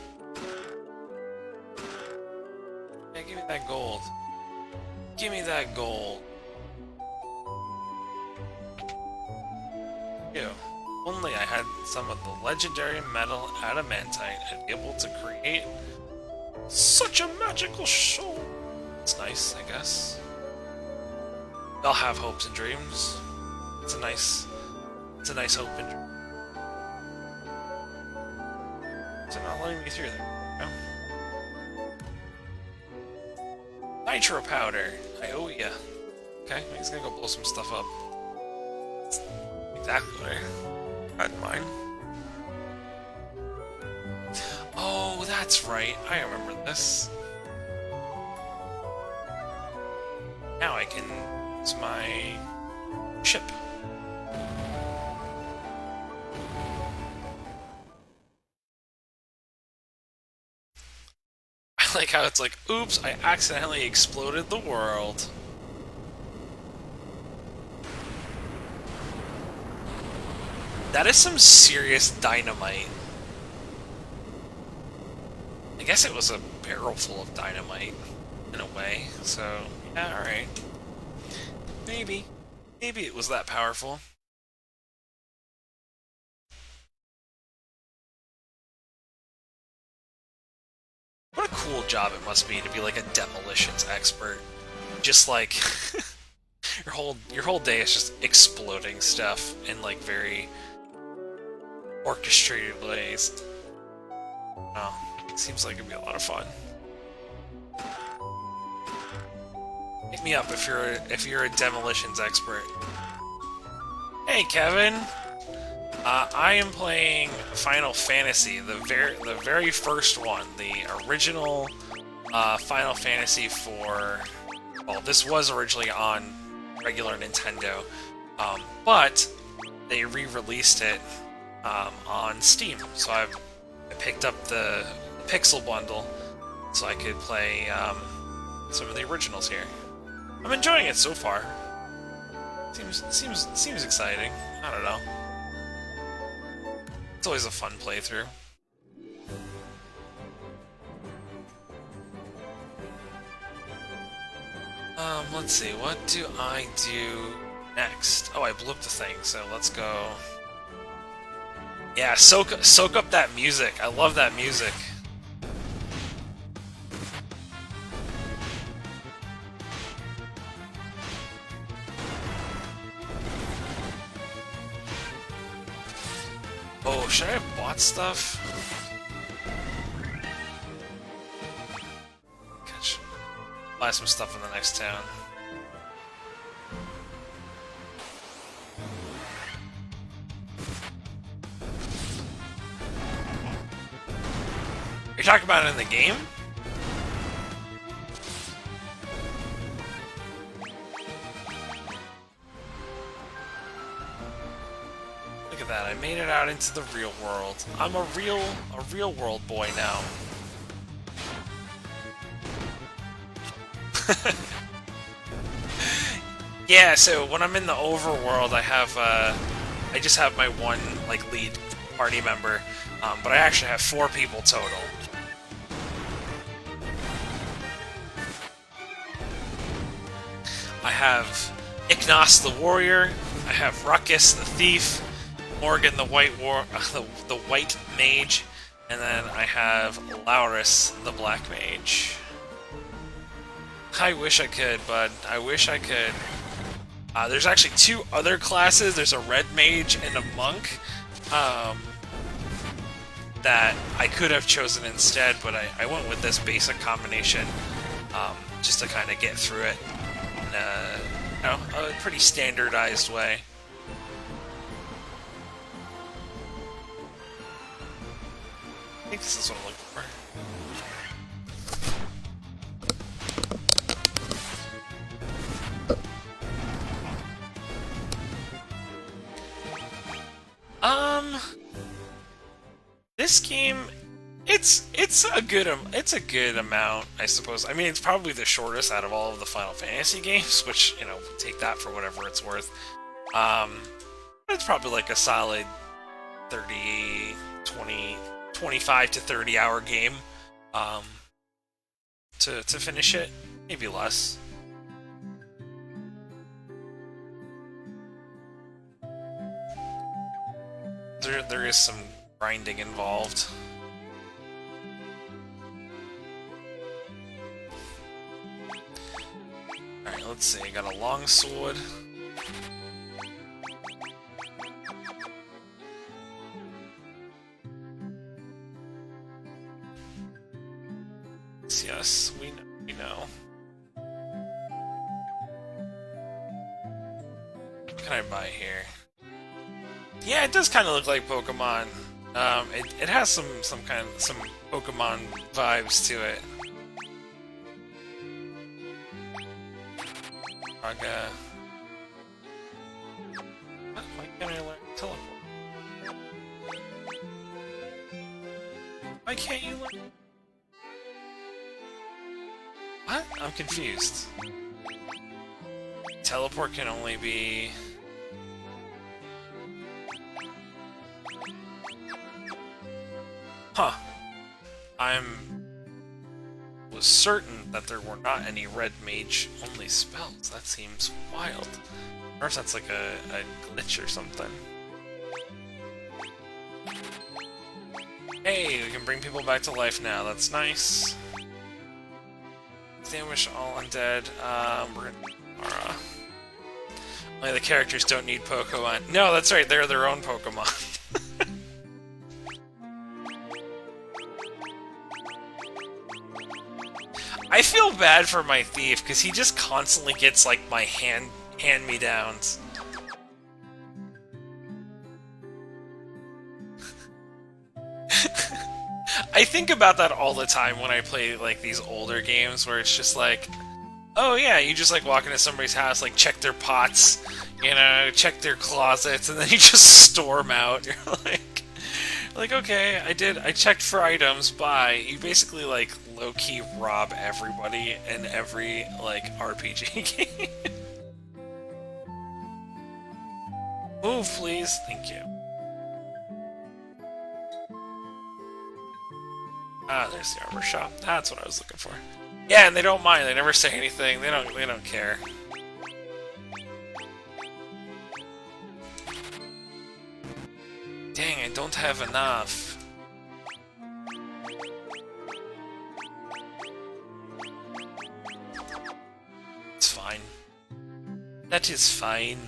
Yeah, give me that gold. Give me that gold. Ew. Only I had some of the legendary metal adamantite and able to create such a magical show. It's nice, I guess. They'll have hopes and dreams. It's a nice hope and dream. Is it not letting me through there? No. Nitro powder. I owe ya. Okay, he's gonna go blow some stuff up. Exactly what I had in mind. Oh, that's right. I remember this. Now I can use my ship. I like how it's like, oops, I accidentally exploded the world. That is some serious dynamite. I guess it was a barrel full of dynamite, in a way, so, yeah, alright. Maybe. Maybe it was that powerful. What a cool job it must be to be like a demolitions expert. Just like, your whole day is just exploding stuff in like very orchestrated ways. Oh, seems like it'd be a lot of fun. Hit me up if you're a demolitions expert. Hey Kevin, I am playing Final Fantasy, the very first one, the original Final Fantasy for. Well, this was originally on regular Nintendo, but they re-released it on Steam, so I picked up the Pixel bundle so I could play some of the originals here. I'm enjoying it so far. Seems exciting. I don't know. It's always a fun playthrough. Let's see. What do I do next? Oh, I blew up the thing, so let's go. Yeah, soak up that music. I love that music. Oh, should I have bought stuff? Catch. Buy some stuff in the next town. talking about it in the game? Look at that, I made it out into the real world. I'm a real world boy now. Yeah, so when I'm in the overworld, I just have my one, like, lead party member, but I actually have 4 people total. I have Iknos the warrior, I have Ruckus the thief, Morgan the the white mage, and then I have Laurus the black mage. I wish I could, bud. I wish I could. There's actually 2 other classes. There's a red mage and a monk that I could have chosen instead, but I went with this basic combination just to kind of get through it in a pretty standardized way. I think this is what I'm looking for. This game, it's a good amount, I suppose. I mean, it's probably the shortest out of all of the Final Fantasy games, which, you know, take that for whatever it's worth. It's probably like a solid 25 to 30 hour game to finish it, maybe less. There is some grinding involved. Alright, let's see. I got a long sword. Yes, we know. What can I buy here? Yeah, it does kind of look like Pokemon. It has some Pokemon vibes to it. Raga. Why can't I learn teleport? Why can't you learn? What? I'm confused. Teleport can only be... Huh. Was certain that there were not any red mage only spells. That seems wild. Or if that's like a glitch or something. Hey, we can bring people back to life now. That's nice. Extinguish all undead. We're gonna... Only the characters don't need Pokemon. No, that's right. They're their own Pokemon. I feel bad for my thief, because he just constantly gets, like, my hand-me-downs. I think about that all the time when I play, like, these older games, where it's just like, oh yeah, you just, like, walk into somebody's house, like, check their pots, you know, check their closets, and then you just storm out. You're like, okay, I checked for items, bye. You basically, like, low-key rob everybody in every, like, RPG game. Move, please. Thank you. Ah, there's the armor shop. That's what I was looking for. Yeah, and they don't mind. They never say anything. They don't care. Dang, I don't have enough. It's fine. That is fine.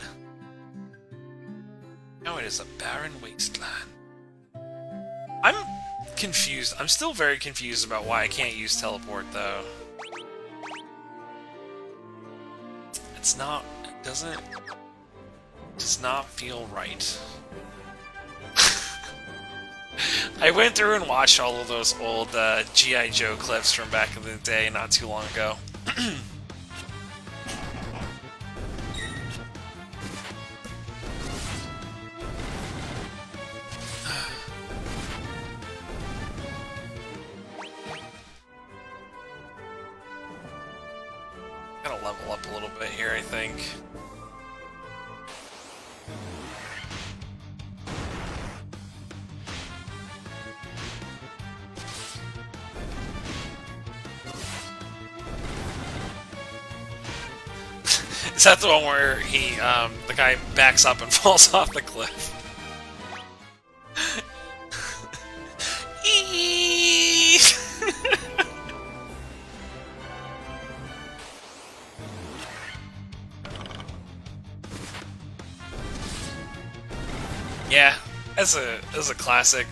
Now it is a barren wasteland. I'm confused. I'm still very confused about why I can't use teleport, though. It's not... It does not feel right. I went through and watched all of those old G.I. Joe clips from back in the day not too long ago. Gotta level up a little bit here, I think. Is that the one where he, the guy backs up and falls off the cliff? Yeah, as a classic.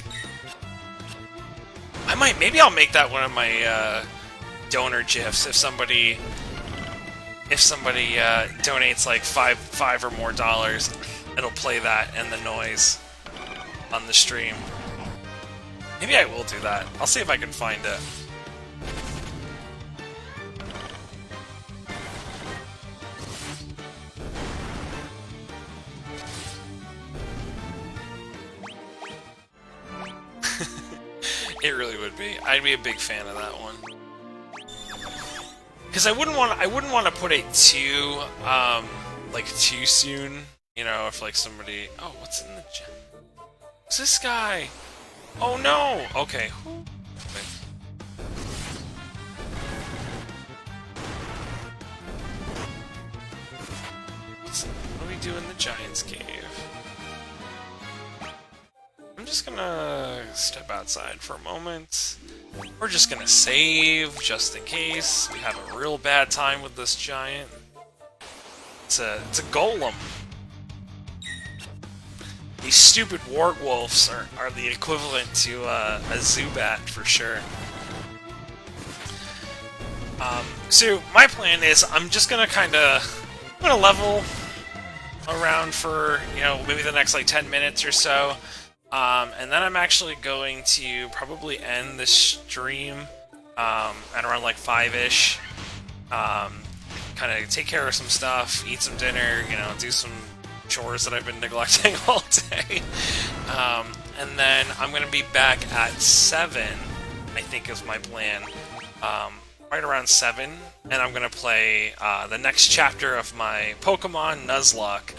Maybe I'll make that one of my donor gifs if somebody donates like five or more dollars, it'll play that and the noise on the stream. Maybe I will do that. I'll see if I can find it. It really would be. I'd be a big fan of that one. Because I wouldn't want to put it too like too soon. You know, if like somebody, oh, what's in the gym? What's this guy? Oh no. Okay. What do we do in the Giant's Cave? I'm just gonna step outside for a moment. We're just gonna save, just in case we have a real bad time with this giant. It's a golem. These stupid wargwolves are the equivalent to a Zubat for sure. So my plan is I'm gonna level around for, you know, maybe the next like 10 minutes or so. And then I'm actually going to probably end the stream at around like 5-ish. Kind of take care of some stuff, eat some dinner, you know, do some chores that I've been neglecting all day. And then I'm going to be back at 7, I think is my plan. Right around 7, and I'm going to play the next chapter of my Pokemon Nuzlocke.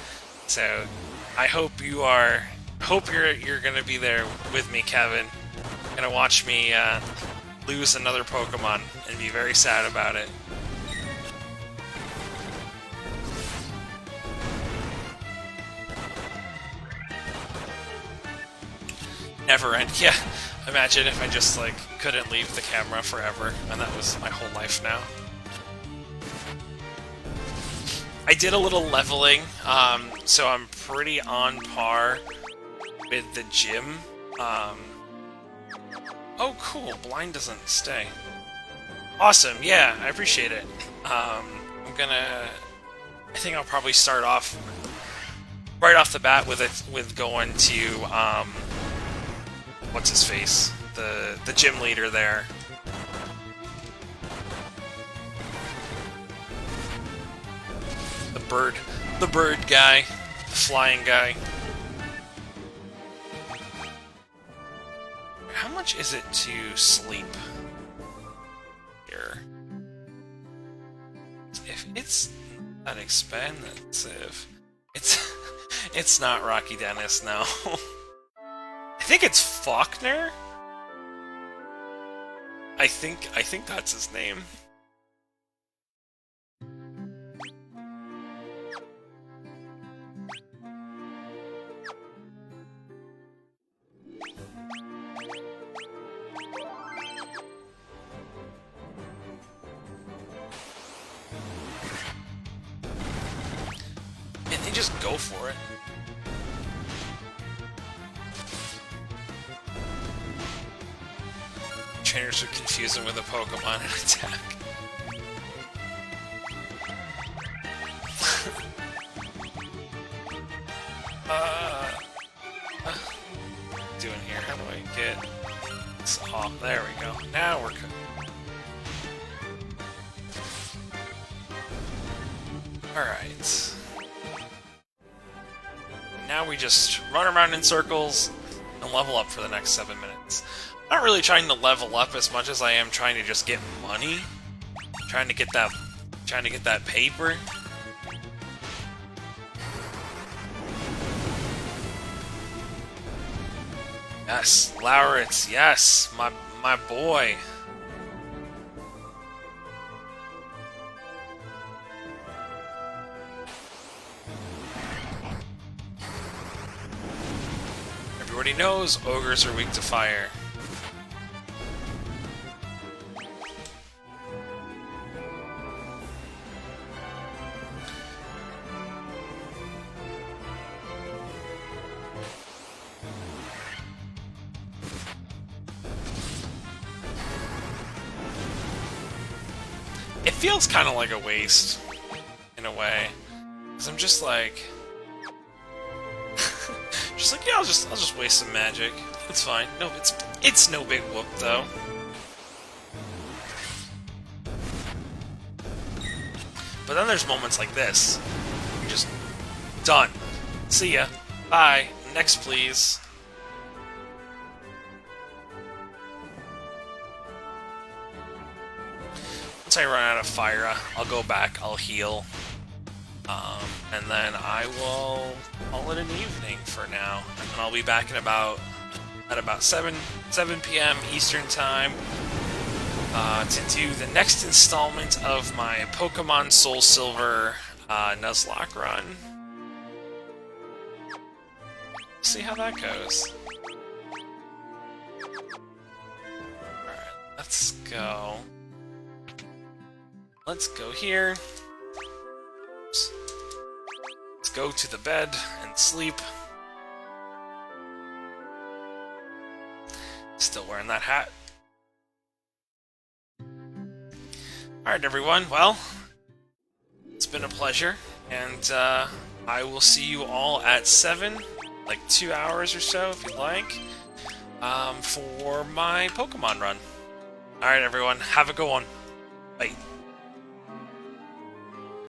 So I hope you're gonna be there with me, Kevin. You're gonna watch me lose another Pokemon and be very sad about it. Never end. Yeah, imagine if I just like couldn't leave the camera forever, and that was my whole life now. I did a little leveling, so I'm pretty on par with the gym. Oh cool, blind doesn't stay. Awesome, yeah, I appreciate it. I think I'll probably start off right off the bat with going to what's his face? The gym leader there. The bird guy, the flying guy. How much is it to sleep here? If it's that expensive, it's not Rocky Dennis, no. I think it's Faulkner. I think that's his name. Just go for it. Trainers would confuse him with a Pokemon and attack. Doing here? How do I get this off. There we go. Now we're cooking. Alright. Now we just run around in circles and level up for the next 7 minutes. I'm not really trying to level up as much as I am trying to just get money. Trying to get that paper. Yes, Lauritz, yes, my boy. Everybody knows ogres are weak to fire. It feels kind of like a waste, in a way, because I'm just like, yeah, I'll just waste some magic. It's fine. No, it's no big whoop though. But then there's moments like this. You're just done. See ya. Bye. Next, please. Once I run out of fire, I'll go back, I'll heal, and then I will call it an evening for now. And then I'll be back at about 7 p.m. Eastern Time to do the next installment of my Pokemon Soul Silver Nuzlocke run. See how that goes. Alright, let's go. Let's go here. Oops. Let's go to the bed and sleep. Still wearing that hat. Alright, everyone. Well, it's been a pleasure, and I will see you all at 7, like 2 hours or so, if you'd like, for my Pokemon run. Alright, everyone. Have a good one. Bye.